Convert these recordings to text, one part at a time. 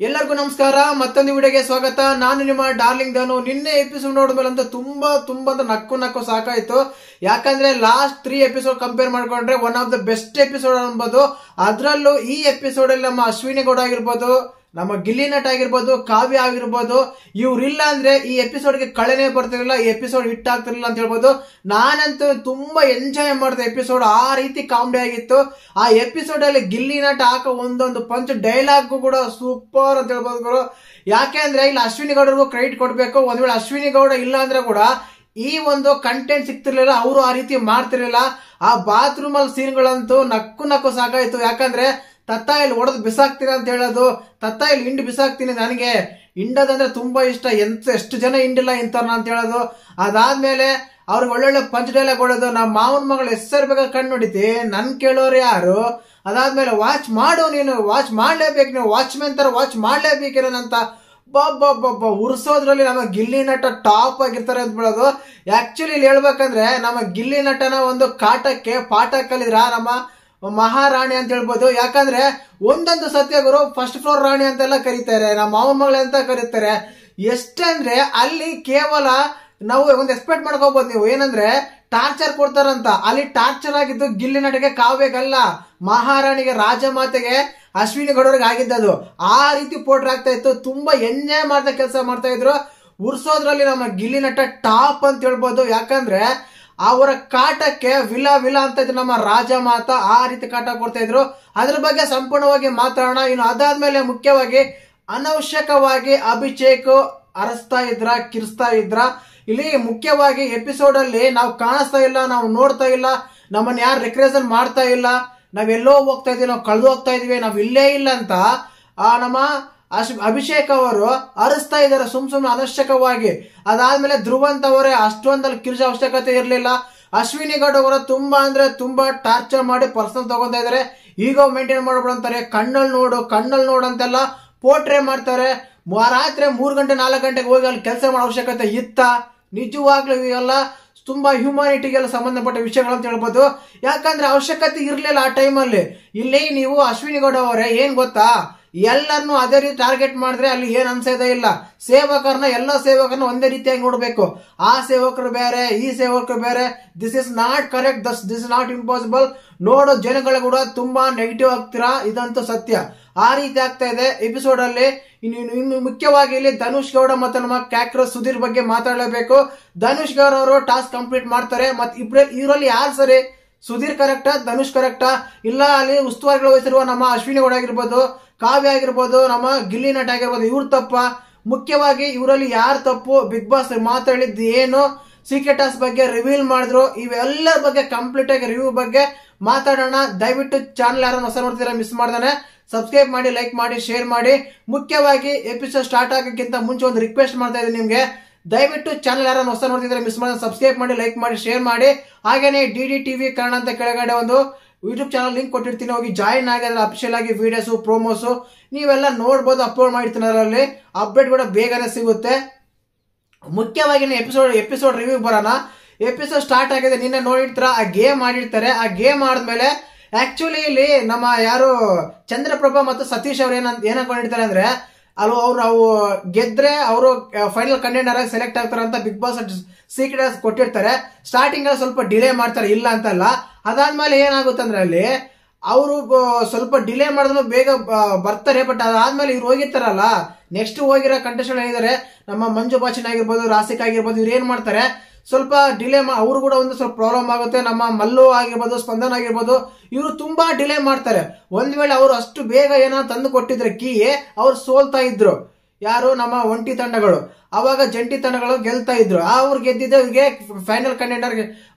ಎಲ್ಲರಿಗೂ ನಮಸ್ಕಾರ. ಮತ್ತೊಂದು ವಿಡಿಯೋಗೆ ಸ್ವಾಗತ. ನಾನು ನಿಮ್ಮ ಡಾರ್ಲಿಂಗ್ ಧನು. ನಿನ್ನೆ ಎಪಿಸೋಡ್ ನೋಡಿದ್ಮೇಲೆ ತುಂಬಾ ನಕ್ಕು ಸಾಕಾಯ್ತು. ಯಾಕಂದ್ರೆ ಲಾಸ್ಟ್ 3 ಎಪಿಸೋಡ್ ಕಂಪೇರ್ ಮಾಡ್ಕೊಂಡ್ರೆ one of the best episode ಅನ್ಬೋದು. ಅದ್ರಲ್ಲೂ ಈ ಎಪಿಸೋಡ್ ಅಲ್ಲಿ ನಮ್ಮ ಅಶ್ವಿನಿ ಗೌಡ ಆಗಿರ್ಬೋದು, ನಮ್ಮ ಗಿಲ್ಲಿ ನಟ ಆಗಿರ್ಬೋದು, ಕಾವ್ಯ ಆಗಿರ್ಬೋದು, ಇವ್ರಿಲ್ಲ ಅಂದ್ರೆ ಈ ಎಪಿಸೋಡ್ಗೆ ಕಳೆನೇ ಬರ್ತಿರ್ಲಿಲ್ಲ, ಈ ಎಪಿಸೋಡ್ ಹಿಟ್ ಆಗ್ತಿರ್ಲಿಲ್ಲ ಅಂತ ಹೇಳ್ಬೋದು. ನಾನಂತೂ ತುಂಬಾ ಎಂಜಾಯ್ ಮಾಡಿದೆ ಎಪಿಸೋಡ್. ಆ ರೀತಿ ಕಾಮಿಡಿ ಆಗಿತ್ತು ಆ ಎಪಿಸೋಡ್ ಅಲ್ಲಿ. ಗಿಲ್ಲಿ ನಟ ಹಾಕೋ ಒಂದೊಂದು ಪಂಚ್ ಡೈಲಾಗ್ ಕೂಡ ಸೂಪರ್ ಅಂತ ಹೇಳ್ಬೋದು. ಯಾಕೆ ಅಂದ್ರೆ ಇಲ್ಲಿ ಅಶ್ವಿನಿ ಗೌಡರಿಗೂ ಕ್ರೆಡಿಟ್ ಕೊಡ್ಬೇಕು. ಒಂದ್ ವೇಳೆ ಅಶ್ವಿನಿ ಗೌಡ ಇಲ್ಲ ಅಂದ್ರೆ ಕೂಡ ಈ ಒಂದು ಕಂಟೆಂಟ್ ಸಿಗ್ತಿರ್ಲಿಲ್ಲ, ಅವರು ಆ ರೀತಿ ಮಾಡ್ತಿರ್ಲಿಲ್ಲ. ಆ ಬಾತ್ರೂಮ್ ಅಲ್ಲಿ ಸೀನ್ಗಳಂತೂ ನಕ್ಕು ಸಾಕಾಯ್ತು. ಯಾಕಂದ್ರೆ ತತ್ತ ಇಲ್ಲಿ ಹೊಡೆದು ಬಿಸಾಕ್ತೀನಿ ಅಂತ ಹೇಳೋದು, ತತ್ತ ಇಲ್ಲಿ ಹಿಂಡಿ ಬಿಸಾಕ್ತೀನಿ, ನನಗೆ ಹಿಂಡದಂದ್ರೆ ತುಂಬಾ ಇಷ್ಟ, ಎಷ್ಟು ಜನ ಹಿಂಡಿಲ್ಲ ಇಂಥವ್ರನ್ನ ಅಂತ ಹೇಳೋದು. ಅದಾದ್ಮೇಲೆ ಅವ್ರಿಗೆ ಒಳ್ಳೊಳ್ಳೆ ಪಂಚ್ ಡೈಲಾಗ್ ಹೊಡೋದು. ನಮ್ಮ ಮಾವನ ಮಗಳು ಹೆಸರು ಬೇಕಾ ಕಣ್ಣು ಹೊಡಿತಿ, ನನ್ ಕೇಳೋರು ಯಾರು, ಅದಾದ್ಮೇಲೆ ವಾಚ್ ಮಾಡು, ನೀನು ವಾಚ್ ಮಾಡ್ಲೇಬೇಕು, ನೀವು ವಾಚ್ಮೆನ್ ತರ ವಾಚ್ ಮಾಡ್ಲೇಬೇಕೇನಂತ ಬಬ್ಬ ಉರ್ಸೋದ್ರಲ್ಲಿ ನಮ್ಮ ಗಿಲ್ಲಿ ನಟ ಟಾಪ್ ಆಗಿರ್ತಾರೆ ಅಂತ ಬಿಡೋದು. ಆಕ್ಚುಲಿ ಇಲ್ಲಿ ಹೇಳ್ಬೇಕಂದ್ರೆ ನಮ್ಮ ಗಿಲ್ಲಿ ನಟನ ಒಂದು ಕಾಟಕ್ಕೆ ಪಾಠ ಕಲಿದ್ರ ನಮ್ಮ ಮಹಾರಾಣಿ ಅಂತ ಹೇಳ್ಬೋದು. ಯಾಕಂದ್ರೆ ಒಂದೊಂದು ಸತ್ಯಗುರು ಫಸ್ಟ್ ಫ್ಲೋರ್ ರಾಣಿ ಅಂತೆಲ್ಲ ಕರೀತಾರೆ, ನಮ್ಮ ಮಾವನ ಮಗಳ ಅಂತ ಕರೀತಾರೆ. ಎಷ್ಟಂದ್ರೆ ಅಲ್ಲಿ ಕೇವಲ ನಾವು ಒಂದು ಎಕ್ಸ್ಪೆಕ್ಟ್ ಮಾಡ್ಕೋಬಹುದು. ನೀವು ಏನಂದ್ರೆ ಟಾರ್ಚರ್ ಕೊಡ್ತಾರಂತ, ಅಲ್ಲಿ ಟಾರ್ಚರ್ ಆಗಿದ್ದು ಗಿಲ್ಲಿ ನಟಗೆ, ಕಾವ್ಯಗಲ್ಲ, ಮಹಾರಾಣಿಗೆ, ರಾಜಮಾತೆಗೆ, ಅಶ್ವಿನಿ ಗೌಡರಿಗೆ ಆಗಿದ್ದದು. ಆ ರೀತಿ ಪೋಟ್ರ್ ಆಗ್ತಾ ಇತ್ತು. ತುಂಬಾ ಎಂಜಾಯ್ ಮಾಡ್ತಾ ಕೆಲಸ ಮಾಡ್ತಾ ಇದ್ರು. ಉರ್ಸೋದ್ರಲ್ಲಿ ನಮ್ಮ ಗಿಲ್ಲಿ ನಟ ಟಾಪ್ ಅಂತ ಹೇಳ್ಬೋದು. ಯಾಕಂದ್ರೆ ಅವರ ಕಾಟಕ್ಕೆ ವಿಲ ಅಂತ ಇದ್ರು ನಮ್ಮ ರಾಜಮಾತ, ಆ ರೀತಿ ಕಾಟ ಕೊಡ್ತಾ ಇದ್ರು. ಅದ್ರ ಬಗ್ಗೆ ಸಂಪೂರ್ಣವಾಗಿ ಮಾತಾಡೋಣ. ಇನ್ನು ಅದಾದ್ಮೇಲೆ ಮುಖ್ಯವಾಗಿ ಅನವಶ್ಯಕವಾಗಿ ಅಭಿಷೇಕ್ ಅರಸ್ತಾ ಇದ್ರ, ಕಿರ್ಸ್ತಾ ಇದ್ರ. ಇಲ್ಲಿ ಮುಖ್ಯವಾಗಿ ಎಪಿಸೋಡ್ ಅಲ್ಲಿ ನಾವು ಕಾಣಿಸ್ತಾ ಇಲ್ಲ, ನಾವು ನೋಡ್ತಾ ಇಲ್ಲ, ನಮ್ಮನ್ನ ಯಾರು ರೆಕ್ರೇಷನ್ ಮಾಡ್ತಾ ಇಲ್ಲ, ನಾವೆಲ್ಲೋ ಹೋಗ್ತಾ ಇದೀವಿ, ನಾವು ಕಳೆದು ಹೋಗ್ತಾ ಇದೀವಿ, ನಾವ್ ಇಲ್ಲೇ ಇಲ್ಲ ಅಂತ ನಮ್ಮ ಅಭಿಷೇಕ್ ಅವರು ಅರಿಸ್ತಾ ಇದಾರೆ ಸುಮ್ನೆ ಅನವಶ್ಯಕವಾಗಿ. ಅದಾದ್ಮೇಲೆ ಧ್ರುವಂತ್ ಅವರೇ ಅಷ್ಟೊಂದಲ್ಲಿ ಕಿರ್ಚೋ ಅವಶ್ಯಕತೆ ಇರಲಿಲ್ಲ. ಅಶ್ವಿನಿ ಗೌಡ ಅವರ ತುಂಬಾ ಅಂದ್ರೆ ತುಂಬಾ ಟಾರ್ಚರ್ ಮಾಡಿ ಪರ್ಸನಲ್ ತಗೊಂತಾ ಇದಾರೆ. ಈಗೋ ಮೇಂಟೈನ್ ಮಾಡ್ಬಿಡು ಅಂತಾರೆ, ಕಣ್ಣಲ್ಲಿ ನೋಡು ಅಂತೆಲ್ಲ ಪೋಟ್ರೆ ಮಾಡ್ತಾರೆ. ರಾತ್ರಿ 3 ಗಂಟೆ 4 ಗಂಟೆಗೆ ಹೋಗಿ ಅಲ್ಲಿ ಕೆಲಸ ಮಾಡೋ ಅವಶ್ಯಕತೆ ಇತ್ತ? ನಿಜವಾಗ್ಲೂ ಇವೆಲ್ಲ ತುಂಬಾ ಹ್ಯೂಮಾನಿಟಿಗೆಲ್ಲ ಸಂಬಂಧಪಟ್ಟ ವಿಷಯಗಳು ಅಂತ ಹೇಳ್ಬೋದು. ಯಾಕಂದ್ರೆ ಅವಶ್ಯಕತೆ ಇರ್ಲಿಲ್ಲ ಆ ಟೈಮಲ್ಲಿ. ಇಲ್ಲಿ ನೀವು ಅಶ್ವಿನಿ ಗೌಡ ಅವರೇ ಏನ್ ಗೊತ್ತಾ, ಎಲ್ಲರನ್ನು ಅದೇ ರೀತಿ ಟಾರ್ಗೆಟ್ ಮಾಡಿದ್ರೆ ಅಲ್ಲಿ ಏನ್ ಅನ್ಸೋದೇ ಇಲ್ಲ. ಎಲ್ಲ ಸೇವಕರನ್ನ ಒಂದೇ ರೀತಿಯಾಗಿ ನೋಡ್ಬೇಕು. ಆ ಸೇವಕರು ಬೇರೆ, ಈ ಸೇವಕರು ಬೇರೆ. This is not correct, this is not impossible. ನೋಡೋ ಜನಗಳು ಕೂಡ ತುಂಬಾ ನೆಗೆಟಿವ್ ಆಗ್ತೀರಾ, ಇದಂತೂ ಸತ್ಯ. ಆ ರೀತಿ ಆಗ್ತಾ ಇದೆ ಎಪಿಸೋಡ್ ಅಲ್ಲಿ. ಇನ್ನು ಮುಖ್ಯವಾಗಿ ಇಲ್ಲಿ ಧನುಷ್ ಗೌಡ ಮತ್ತೆ ನಮ್ಮ ಕ್ಯಾಕ್ರ ಸುಧೀರ್ ಬಗ್ಗೆ ಮಾತಾಡಲೇಬೇಕು. ಧನುಷ್ ಗೌಡ ಅವರು ಟಾಸ್ಕ್ ಕಂಪ್ಲೀಟ್ ಮಾಡ್ತಾರೆ. ಮತ್ತೆ ಇವರಲ್ಲಿ ಯಾರು ಸರಿ, ಸುಧೀರ್ ಕರೆಕ್ಟಾ, ಧನುಷ್ ಕರೆಕ್ಟಾ? ಇಲ್ಲ ಅಲ್ಲಿ ಉಸ್ತುವಾರಿಗಳು ವಹಿಸಿರುವ ನಮ್ಮ ಅಶ್ವಿನಿ ಗೌಡ ಆಗಿರ್ಬೋದು, ಕಾವ್ಯ ಆಗಿರ್ಬೋದು, ನಮ್ಮ ಗಿಲ್ಲಿ ನಟ ಆಗಿರ್ಬೋದು, ಇವ್ರ ತಪ್ಪ? ಮುಖ್ಯವಾಗಿ ಇವರಲ್ಲಿ ಯಾರು ತಪ್ಪು? ಬಿಗ್ ಬಾಸ್ ಮಾತಾಡಿದ್ದು ಏನು, ಸೀಕ್ರೆಟ್ ಟಾಸ್ಕ್ ಬಗ್ಗೆ ರಿವೀಲ್ ಮಾಡಿದ್ರು, ಇವೆಲ್ಲರ ಬಗ್ಗೆ ಕಂಪ್ಲೀಟ್ ಆಗಿ ರಿವ್ಯೂ ಬಗ್ಗೆ ಮಾತಾಡೋಣ. ದಯವಿಟ್ಟು ಚಾನಲ್ ಯಾರು ಹೊಸ ನೋಡ್ತೀರಾ ಮಿಸ್ ಮಾಡ್ದಾನೆ ಸಬ್ಸ್ಕ್ರೈಬ್ ಮಾಡಿ, ಲೈಕ್ ಮಾಡಿ, ಶೇರ್ ಮಾಡಿ. ಮುಖ್ಯವಾಗಿ ಎಪಿಸೋಡ್ ಸ್ಟಾರ್ಟ್ ಆಗೋಕ್ಕಿಂತ ಮುಂಚೆ ಒಂದು ರಿಕ್ವೆಸ್ಟ್ ಮಾಡ್ತಾ ಇದ್ದೀನಿ ನಿಮ್ಗೆ, ದಯವಿಟ್ಟು ಚಾನಲ್ ಯಾರು ಹೊಸ ನೋಡ್ತಿದ್ರೆ ಮಿಸ್ ಮಾಡಿ ಸಬ್ಸ್ಕ್ರೈಬ್ ಮಾಡಿ, ಲೈಕ್ ಮಾಡಿ, ಶೇರ್ ಮಾಡಿ. ಹಾಗೇನೆ ಡಿಡಿ ಟಿವಿ ಕನ್ನಡ ಅಂತ ಕೆಳಗಡೆ ಒಂದು ಯೂಟ್ಯೂಬ್ ಚಾನಲ್ ಲಿಂಕ್ ಕೊಟ್ಟಿರ್ತೀನಿ, ಹೋಗಿ ಜಾಯಿನ್ ಆಗಿ ಅದ್ರ ಅಫಿಷಿಯಲ್ ಆಗಿ ವಿಡಿಯೋಸ್, ಪ್ರೋಮೋಸ್ ನೀವೆಲ್ಲ ನೋಡ್ಬೋದು. ಅಪ್ಲೋಡ್ ಮಾಡಿರ್ತೀನಿ, ಅದರಲ್ಲಿ ಅಪ್ಡೇಟ್ ಕೂಡ ಬೇಗನೆ ಸಿಗುತ್ತೆ. ಮುಖ್ಯವಾಗಿ ಎಪಿಸೋಡ್ ರಿವ್ಯೂ ಬರೋಣ. ಎಪಿಸೋಡ್ ಸ್ಟಾರ್ಟ್ ಆಗಿದೆ, ನಿನ್ನೆ ನೋಡಿರ್ತೀರ, ಆ ಗೇಮ್ ಮಾಡಿರ್ತಾರೆ. ಆ ಗೇಮ್ ಆದ್ಮೇಲೆ ಆಕ್ಚುಲಿ ಇಲ್ಲಿ ನಮ್ಮ ಯಾರು ಚಂದ್ರಪ್ರಭಾ ಮತ್ತು ಸತೀಶ್ ಅವ್ರು ಏನ್ ಅನ್ಕೊಂಡಿರ್ತಾರೆ ಅಂದ್ರೆ, ನಾವು ಗೆದ್ರೆ ಅವರು ಫೈನಲ್ ಕಂಟೆಂಡರ್ ಆಗಿ ಸೆಲೆಕ್ಟ್ ಆಗ್ತಾರೆ ಅಂತ ಬಿಗ್ ಬಾಸ್ ಸೀಕ್ರೆಟ್ ಕೊಟ್ಟಿರ್ತಾರೆ. ಸ್ಟಾರ್ಟಿಂಗ್ ಅಲ್ಲಿ ಸ್ವಲ್ಪ ಡಿಲೇ ಮಾಡ್ತಾರೆ, ಇಲ್ಲ ಅಂತಲ್ಲ. ಅದಾದ್ಮೇಲೆ ಏನಾಗುತ್ತೆ ಅಂದ್ರೆ ಅಲ್ಲಿ ಅವರು ಸ್ವಲ್ಪ ಡಿಲೇ ಮಾಡಿದ್ರು ಬೇಗ ಬರ್ತಾರೆ. ಬಟ್ ಅದಾದ್ಮೇಲೆ ಇವ್ರು ಹೋಗಿರ್ತಾರಲ್ಲ, ನೆಕ್ಸ್ಟ್ ಹೋಗಿರೋ ಕಂಟೆಸ್ಟೆಂಟ್ ಏನಿದ್ದಾರೆ, ನಮ್ಮ ಮಂಜು ಬಾಚಿನ್ ಆಗಿರ್ಬೋದು, ರಾಸಿಕ್ ಆಗಿರ್ಬೋದು, ಇವ್ರು ಏನ್ ಮಾಡ್ತಾರೆ, ಸ್ವಲ್ಪ ಡಿಲೇ ಅವರು ಕೂಡ ಒಂದು ಸ್ವಲ್ಪ ಪ್ರಾಬ್ಲಮ್ ಆಗುತ್ತೆ. ನಮ್ಮ ಮಲ್ಲು ಆಗಿರ್ಬೋದು, ಸ್ಪಂದನ್ ಆಗಿರ್ಬೋದು, ಇವರು ತುಂಬಾ ಡಿಲೇ ಮಾಡ್ತಾರೆ. ಒಂದ್ ವೇಳೆ ಅವರು ಅಷ್ಟು ಬೇಗ ಏನೋ ತಂದು ಕೊಟ್ಟಿದ್ರೆ ಕೀ, ಅವ್ರು ಸೋಲ್ತಾ ಇದ್ರು. ಯಾರು? ನಮ್ಮ ಒಂಟಿ ತಂಡಗಳು. ಅವಾಗ ಜಂಟಿ ತಂಡಗಳು ಗೆಲ್ತಾ ಇದ್ರು. ಅವ್ರು ಗೆದ್ದಿದ್ದೆ ಇವ್ರಿಗೆ ಫೈನಲ್ ಕಂಟೆಂಡರ್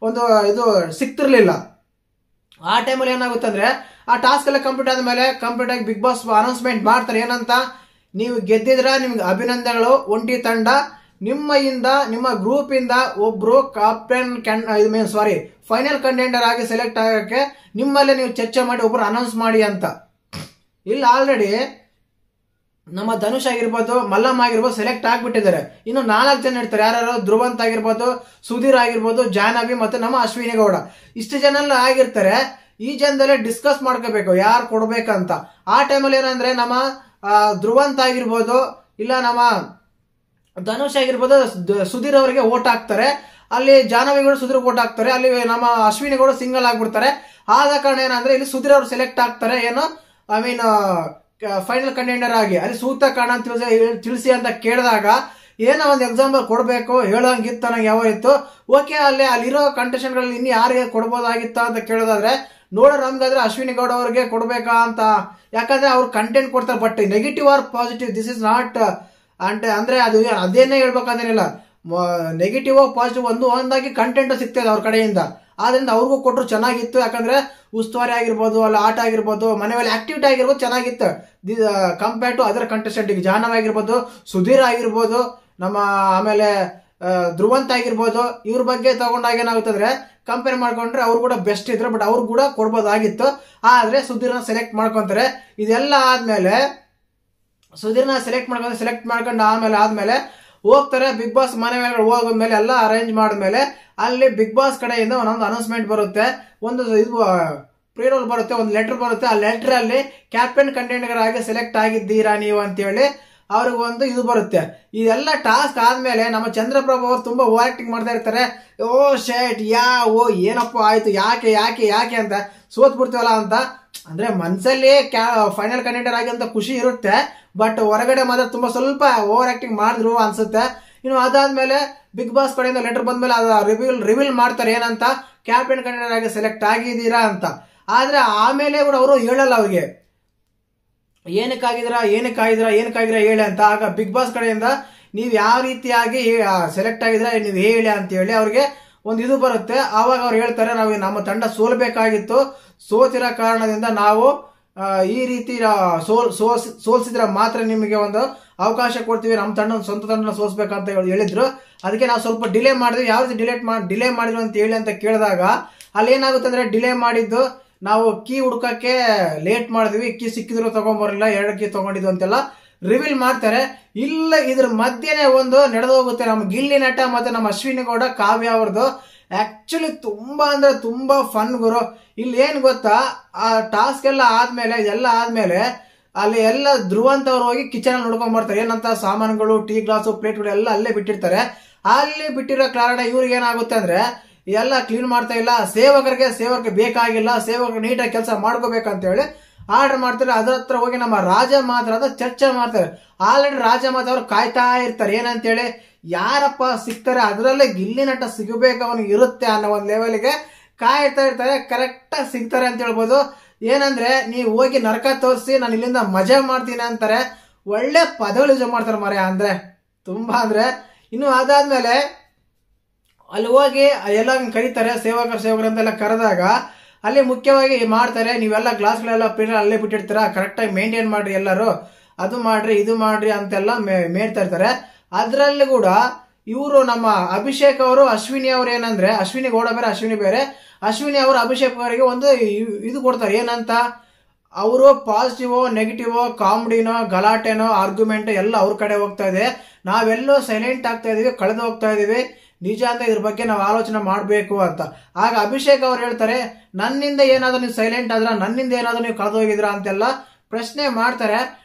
ಒಂದು ಇದು ಸಿಕ್ತಿರ್ಲಿಲ್ಲ. ಆ ಟೈಮಲ್ಲಿ ಏನಾಗುತ್ತೆ ಅಂದ್ರೆ, ಆ ಟಾಸ್ಕ್ ಎಲ್ಲ ಕಂಪ್ಲೀಟ್ ಆದ್ಮೇಲೆ ಕಂಪ್ಲೀಟ್ ಆಗಿ ಬಿಗ್ ಬಾಸ್ ಅನೌನ್ಸ್ಮೆಂಟ್ ಮಾಡ್ತಾರೆ. ಏನಂತ, ನೀವು ಗೆದ್ದಿದ್ರ ನಿಮ್ಗೆ ಅಭಿನಂದನೆಗಳು ಒಂಟಿ ತಂಡ, ನಿಮ್ಮ ಗ್ರೂಪ್ ಇಂದ ಒಬ್ರು ಫೈನಲ್ ಕಂಟೆಂಡರ್ ಆಗಿ ಸೆಲೆಕ್ಟ್ ಆಗಕ್ಕೆ ನಿಮ್ಮಲ್ಲೇ ನೀವು ಚರ್ಚೆ ಮಾಡಿ ಒಬ್ರು ಅನೌನ್ಸ್ ಮಾಡಿ ಅಂತ. ಇಲ್ಲಿ ಆಲ್ರೆಡಿ ನಮ್ಮ ಧನುಷ್ ಆಗಿರ್ಬೋದು, ಮಲ್ಲಮ್ಮ ಆಗಿರ್ಬೋದು ಸೆಲೆಕ್ಟ್ ಆಗ್ಬಿಟ್ಟಿದ್ದಾರೆ. ಇನ್ನು 4 ಜನ ಇರ್ತಾರೆ. ಯಾರು? ಧ್ರುವಂತ್ ಆಗಿರ್ಬೋದು, ಸುಧೀರ್ ಆಗಿರ್ಬೋದು, ಜಾಹ್ನವಿ ಮತ್ತೆ ನಮ್ಮ ಅಶ್ವಿನಿ ಗೌಡ. ಇಷ್ಟು ಜನ ಎಲ್ಲ ಆಗಿರ್ತಾರೆ. ಈ ಜನದಲ್ಲೇ ಡಿಸ್ಕಸ್ ಮಾಡ್ಕೋಬೇಕು ಯಾರು ಕೊಡ್ಬೇಕಂತ. ಆ ಟೈಮಲ್ಲಿ ಏನಂದ್ರೆ ನಮ್ಮ ಧ್ರುವಂತ್ ಆಗಿರ್ಬೋದು, ಇಲ್ಲ ನಮ್ಮ ಧನುಷ್ ಆಗಿರ್ಬೋದು, ಸುಧೀರ್ ಅವರಿಗೆ ಓಟ್ ಹಾಕ್ತಾರೆ. ಅಲ್ಲಿ ಜಾಹ್ನವಿಗಳು ಸುಧೀರ್ ಓಟ್ ಹಾಕ್ತಾರೆ. ಅಲ್ಲಿ ನಮ್ಮ ಅಶ್ವಿನಿಗಳು ಸಿಂಗಲ್ ಆಗ್ಬಿಡ್ತಾರೆ. ಆದ ಕಾರಣ ಏನಂದ್ರೆ ಇಲ್ಲಿ ಸುಧೀರ್ ಅವರು ಸೆಲೆಕ್ಟ್ ಆಗ್ತಾರೆ. ಏನು ಐ ಮೀನ್ ಫೈನಲ್ ಕಂಟೆಂಡರ್ ಆಗಿ. ಅಲ್ಲಿ ಸೂಕ್ತ ಕಾರಣ ತಿಳಿಸಿ ಅಂತ ಕೇಳಿದಾಗ ಏನೋ ಒಂದು ಎಕ್ಸಾಂಪಲ್ ಕೊಡಬೇಕು ಹೇಳೋಂಗಿತ್ತು ನನಗೆ ಯಾವ ಇತ್ತು. ಓಕೆ, ಅಲ್ಲಿರೋ ಕಂಟೆಸ್ಟೆಂಟ್ ಗಳಲ್ಲಿ ಇನ್ನು ಯಾರಿಗೆ ಕೊಡ್ಬೋದಾಗಿತ್ತ ಅಂತ ಕೇಳೋದಾದ್ರೆ ನೋಡೋ ನಮ್ಗಾದ್ರೆ ಅಶ್ವಿನಿ ಗೌಡ ಅವ್ರಿಗೆ ಕೊಡ್ಬೇಕಾ ಅಂತ. ಯಾಕಂದ್ರೆ ಅವ್ರು ಕಂಟೆಂಟ್ ಕೊಡ್ತಾರೆ. But negative or positive this is not ಅಂದ್ರೆ ಅದೇನೇ ಹೇಳ್ಬೇಕಂತೇನಿಲ್ಲ. ನೆಗೆಟಿವ್ ಪಾಸಿಟಿವ್ ಒಂದಾಗಿ ಕಂಟೆಂಟ್ ಸಿಗ್ತದೆ ಅವ್ರ ಕಡೆಯಿಂದ. ಆದ್ರಿಂದ ಅವ್ರಿಗೂ ಕೊಟ್ಟರು ಚೆನ್ನಾಗಿತ್ತು. ಯಾಕಂದ್ರೆ ಉಸ್ತುವಾರಿ ಆಗಿರ್ಬೋದು, ಅಲ್ಲ ಆಟ ಆಗಿರ್ಬೋದು, ಮನೆ ಮೇಲೆ ಆಕ್ಟಿವಿಟಿ ಆಗಿರ್ಬೋದು ಚೆನ್ನಾಗಿತ್ತು ಕಂಪೇರ್ ಟು ಅದರ್ ಕಂಟೆಸ್ಟೆಂಟ್. ಈಗ ಜಾಹ್ನವಿ ಆಗಿರ್ಬೋದು, ಸುಧೀರ್ ಆಗಿರ್ಬೋದು, ನಮ್ಮ ಆಮೇಲೆ ಧ್ರುವಂತ್ ಆಗಿರ್ಬೋದು, ಇವ್ರ ಬಗ್ಗೆ ತಗೊಂಡಾಗ ಏನಾಗುತ್ತಂದ್ರೆ ಕಂಪೇರ್ ಮಾಡ್ಕೊಂಡ್ರೆ ಅವ್ರು ಕೂಡ ಬೆಸ್ಟ್ ಇದ್ರು. ಬಟ್ ಅವ್ರು ಕೂಡ ಕೊಡ್ಬೋದಾಗಿತ್ತು. ಆದ್ರೆ ಸುಧೀರ್ನ ಸೆಲೆಕ್ಟ್ ಮಾಡ್ಕೊಂತಾರೆ. ಇದೆಲ್ಲ ಆದ್ಮೇಲೆ ಸುಧೀರ್ನ ಸೆಲೆಕ್ಟ್ ಮಾಡ್ಕೊಂಡು ಆದ್ಮೇಲೆ ಹೋಗ್ತಾರೆ ಬಿಗ್ ಬಾಸ್ ಮನೆ ಮೇಲೆ. ಹೋದ್ಮೇಲೆ ಎಲ್ಲ ಅರೇಂಜ್ ಮಾಡಿದ್ಮೇಲೆ ಅಲ್ಲಿ ಬಿಗ್ ಬಾಸ್ ಕಡೆಯಿಂದ ಒಂದೊಂದು ಅನೌನ್ಸ್ಮೆಂಟ್ ಬರುತ್ತೆ. ಒಂದು ಇದು ಪ್ರೀ ರೋಲ್ ಬರುತ್ತೆ, ಒಂದು ಲೆಟರ್ ಬರುತ್ತೆ. ಆ ಲೆಟರ್ ಅಲ್ಲಿ ಕ್ಯಾಪ್ಟನ್ ಕಂಟೆಂಡರ್ ಆಗಿ ಸೆಲೆಕ್ಟ್ ಆಗಿದ್ದೀರಾ ನೀವು ಅಂತೇಳಿ ಅವ್ರಿಗೆ ಒಂದು ಇದು ಬರುತ್ತೆ. ಇದೆಲ್ಲ ಟಾಸ್ಕ್ ಆದ್ಮೇಲೆ ನಮ್ಮ ಚಂದ್ರಪ್ರಭು ಅವರು ತುಂಬಾ ಓವರ್ ಆಕ್ಟಿಂಗ್ ಮಾಡ್ತಾ ಇರ್ತಾರೆ. ಓ ಶೇಟ್ ಏನಪ್ಪ ಆಯ್ತು, ಯಾಕೆ ಅಂತ ಸೋತ್ ಬಿಡ್ತೀವಲ್ಲ ಅಂತ. ಅಂದ್ರೆ ಮನ್ಸಲ್ಲಿ ಫೈನಲ್ ಕಂಟೆಂಡರ್ ಆಗಿ ಅಂತ ಖುಷಿ ಇರುತ್ತೆ. ಬಟ್ ಹೊರಗಡೆ ಮಾತ್ರ ತುಂಬಾ ಸ್ವಲ್ಪ ಓವರ್ ಆಕ್ಟಿಂಗ್ ಮಾಡಿದ್ರು ಅನ್ಸುತ್ತೆ. ಇನ್ನು ಅದಾದ್ಮೇಲೆ ಬಿಗ್ ಬಾಸ್ ಕಡೆಯಿಂದ ಲೆಟರ್ ಬಂದ್ಮೇಲೆ ರಿವೀಲ್ ಮಾಡ್ತಾರೆ ಏನಂತ, ಕ್ಯಾಪ್ಟನ್ ಕಂಟೆಂಡರ್ ಆಗಿ ಸೆಲೆಕ್ಟ್ ಆಗಿದ್ದೀರಾ ಅಂತ. ಆದ್ರೆ ಆಮೇಲೆ ಕೂಡ ಅವರು ಹೇಳಲ್ಲ ಅವ್ರಿಗೆ ಏನಕ್ಕಾಗಿದ್ದೀರಾ ಹೇಳಿ ಅಂತ. ಆಗ ಬಿಗ್ ಬಾಸ್ ಕಡೆಯಿಂದ ನೀವು ಯಾವ ರೀತಿಯಾಗಿ ಸೆಲೆಕ್ಟ್ ಆಗಿದ್ದೀರಾ ನೀವು ಹೇಳಿ ಅಂತ ಹೇಳಿ ಅವ್ರಿಗೆ ಒಂದು ಇದು ಬರುತ್ತೆ. ಆವಾಗ ಅವ್ರು ಹೇಳ್ತಾರೆ, ನಮ್ಮ ತಂಡ ಸೋಲ್ಬೇಕಾಗಿತ್ತು, ಸೋತಿರೋ ಕಾರಣದಿಂದ ನಾವು ಈ ರೀತಿ ಸೋಲ್ಸಿದ್ರೆ ಮಾತ್ರ ನಿಮಗೆ ಒಂದು ಅವಕಾಶ ಕೊಡ್ತೀವಿ, ನಮ್ಮ ಸ್ವಂತ ತಂಡ ಸೋಲ್ಸ್ಬೇಕಂತ ಹೇಳಿದ್ರು. ಅದಕ್ಕೆ ನಾವು ಸ್ವಲ್ಪ ಡಿಲೇ ಮಾಡಿದ್ವಿ. ಯಾವ ರೀತಿ ಡಿಲೇ ಮಾಡಿದ್ರು ಅಂತ ಹೇಳಿ ಅಂತ ಕೇಳಿದಾಗ ಅಲ್ಲಿ ಏನಾಗುತ್ತೆ ಅಂದ್ರೆ, ಡಿಲೇ ಮಾಡಿದ್ದು ನಾವು ಕೀ ಹುಡುಕಕ್ಕೆ ಲೇಟ್ ಮಾಡಿದ್ವಿ, ಕೀ ಸಿಕ್ಕಿದ್ರು ತಗೊಂಡ್ಬರಲಿಲ್ಲ, 2 ಕೀ ತಗೊಂಡಿದ್ವು ಅಂತೆಲ್ಲ ರಿವೀಲ್ ಮಾಡ್ತಾರೆ. ಇಲ್ಲ ಇದ್ರ ಮಧ್ಯೆನೆ ಒಂದು ನಡೆದು ಹೋಗುತ್ತೆ ನಮ್ಮ ಗಿಲ್ಲಿ ನಟ ಮತ್ತೆ ನಮ್ಮ ಅಶ್ವಿನಿ ಗೌಡ ಕಾವ್ಯ ಅವ್ರದ್ದು. ಆಕ್ಚುಲಿ ತುಂಬಾ ಅಂದ್ರೆ ತುಂಬಾ ಫನ್ ಗುರು. ಇಲ್ಲಿ ಏನ್ ಗೊತ್ತಾ, ಆ ಟಾಸ್ಕ್ ಎಲ್ಲ ಆದ್ಮೇಲೆ ಇದೆಲ್ಲ ಆದ್ಮೇಲೆ ಅಲ್ಲಿ ಎಲ್ಲ ಧ್ರುವಂತ್ ಅವ್ರು ಹೋಗಿ ಕಿಚನ್ ಅಲ್ಲಿ ನೋಡ್ಕೊಂಡ್ ಬರ್ತಾರೆ. ಏನಂತ ಸಾಮಾನುಗಳು, ಟೀ ಗ್ಲಾಸು, ಪ್ಲೇಟ್ಗಳು ಎಲ್ಲ ಅಲ್ಲೇ ಬಿಟ್ಟಿರ್ತಾರೆ. ಅಲ್ಲಿ ಬಿಟ್ಟಿರೋ ಕಾರಣ ಇವ್ರಿಗೆ ಏನಾಗುತ್ತೆ ಅಂದ್ರೆ ಎಲ್ಲ ಕ್ಲೀನ್ ಮಾಡ್ತಾ ಇಲ್ಲ. ಸೇವಕರಿಗೆ ಬೇಕಾಗಿಲ್ಲ, ಸೇವಕರು ನೀಟಾಗಿ ಕೆಲಸ ಮಾಡ್ಕೋಬೇಕಂತ ಹೇಳಿ ಆರ್ಡರ್ ಮಾಡ್ತಾರೆ. ಅದ್ರ ಹತ್ರ ಹೋಗಿ ನಮ್ಮ ರಾಜ ಮಾತ್ರ ಚರ್ಚೆ ಮಾಡ್ತಾರೆ. ಆಲ್ರೆಡಿ ರಾಜ ಮಾತ್ರ ಅವ್ರು ಕಾಯ್ತಾ ಇರ್ತಾರೆ ಏನಂತೇಳಿ, ಯಾರಪ್ಪ ಸಿಗ್ತಾರೆ, ಅದರಲ್ಲೇ ಗಿಲ್ಲಿ ನಟ ಸಿಗಬೇಕು ಅವನಿಗೆ ಇರುತ್ತೆ ಅನ್ನೋ ಒಂದು ಲೆವೆಲ್ಗೆ ಕಾಯ್ತಾ ಇರ್ತಾರೆ. ಕರೆಕ್ಟ್ ಆಗಿ ಸಿಗ್ತಾರೆ ಅಂತ ಹೇಳ್ಬೋದು. ಏನಂದ್ರೆ, ನೀವು ಹೋಗಿ ನರಕ ತೋರಿಸಿ ನಾನು ಇಲ್ಲಿಂದ ಮಜಾ ಮಾಡ್ತೀನಿ ಅಂತಾರೆ. ಒಳ್ಳೆ ಪದಗಳು ಯೂಸ್ ಮಾಡ್ತಾರೆ ಮರೆ ಅಂದ್ರೆ ತುಂಬಾ ಅಂದ್ರೆ. ಇನ್ನು ಅದಾದ್ಮೇಲೆ ಅಲ್ಲಿ ಹೋಗಿ ಎಲ್ಲ ಕರೀತಾರೆ, ಸೇವಕರು ಅಂತೆಲ್ಲ ಕರೆದಾಗ ಅಲ್ಲಿ ಮುಖ್ಯವಾಗಿ ಮಾಡ್ತಾರೆ, ನೀವೆಲ್ಲ ಗ್ಲಾಸ್ಗಳೆಲ್ಲ ಅಲ್ಲೇ ಬಿಟ್ಟಿರ್ತೀರಾ, ಕರೆಕ್ಟಾಗಿ ಮೇಂಟೈನ್ ಮಾಡ್ರಿ, ಎಲ್ಲರೂ ಅದು ಮಾಡ್ರಿ ಇದು ಮಾಡ್ರಿ ಅಂತೆಲ್ಲ ಮೇಡ್ತಾ ಇರ್ತಾರೆ. ಅದ್ರಲ್ಲಿ ಕೂಡ ಇವರು ನಮ್ಮ ಅಭಿಷೇಕ್ ಅವರು ಅಶ್ವಿನಿ ಅವ್ರು ಏನಂದ್ರೆ, ಅಶ್ವಿನಿ ಗೌಡ ಬೇರೆ ಅಶ್ವಿನಿ ಬೇರೆ. ಅಶ್ವಿನಿ ಅವರು ಅಭಿಷೇಕ್ ಅವರಿಗೆ ಒಂದು ಇದು ಕೊಡ್ತಾರೆ ಏನಂತ, ಅವರು ಪಾಸಿಟಿವ್ ನೆಗೆಟಿವ್ ಕಾಮಿಡಿನೋ ಗಲಾಟೆನೋ ಆರ್ಗ್ಯುಮೆಂಟ್ ಎಲ್ಲ ಅವ್ರ ಕಡೆ ಹೋಗ್ತಾ ಇದೆ, ನಾವೆಲ್ಲೋ ಸೈಲೆಂಟ್ ಆಗ್ತಾ ಇದೀವಿ, ಕಳೆದು ಹೋಗ್ತಾ ಇದೀವಿ, ನಿಜ ಅಂತ ಇದ್ರ ಬಗ್ಗೆ ನಾವು ಆಲೋಚನೆ ಮಾಡಬೇಕು ಅಂತ. ಆಗ ಅಭಿಷೇಕ್ ಅವ್ರು ಹೇಳ್ತಾರೆ, ನನ್ನಿಂದ ಏನಾದ್ರು ನೀವು ಸೈಲೆಂಟ್ ಆದ್ರ, ನನ್ನಿಂದ ಏನಾದ್ರು ನೀವು ಕಳೆದು ಹೋಗಿದ್ರ ಅಂತೆಲ್ಲ ಪ್ರಶ್ನೆ ಮಾಡ್ತಾರೆ.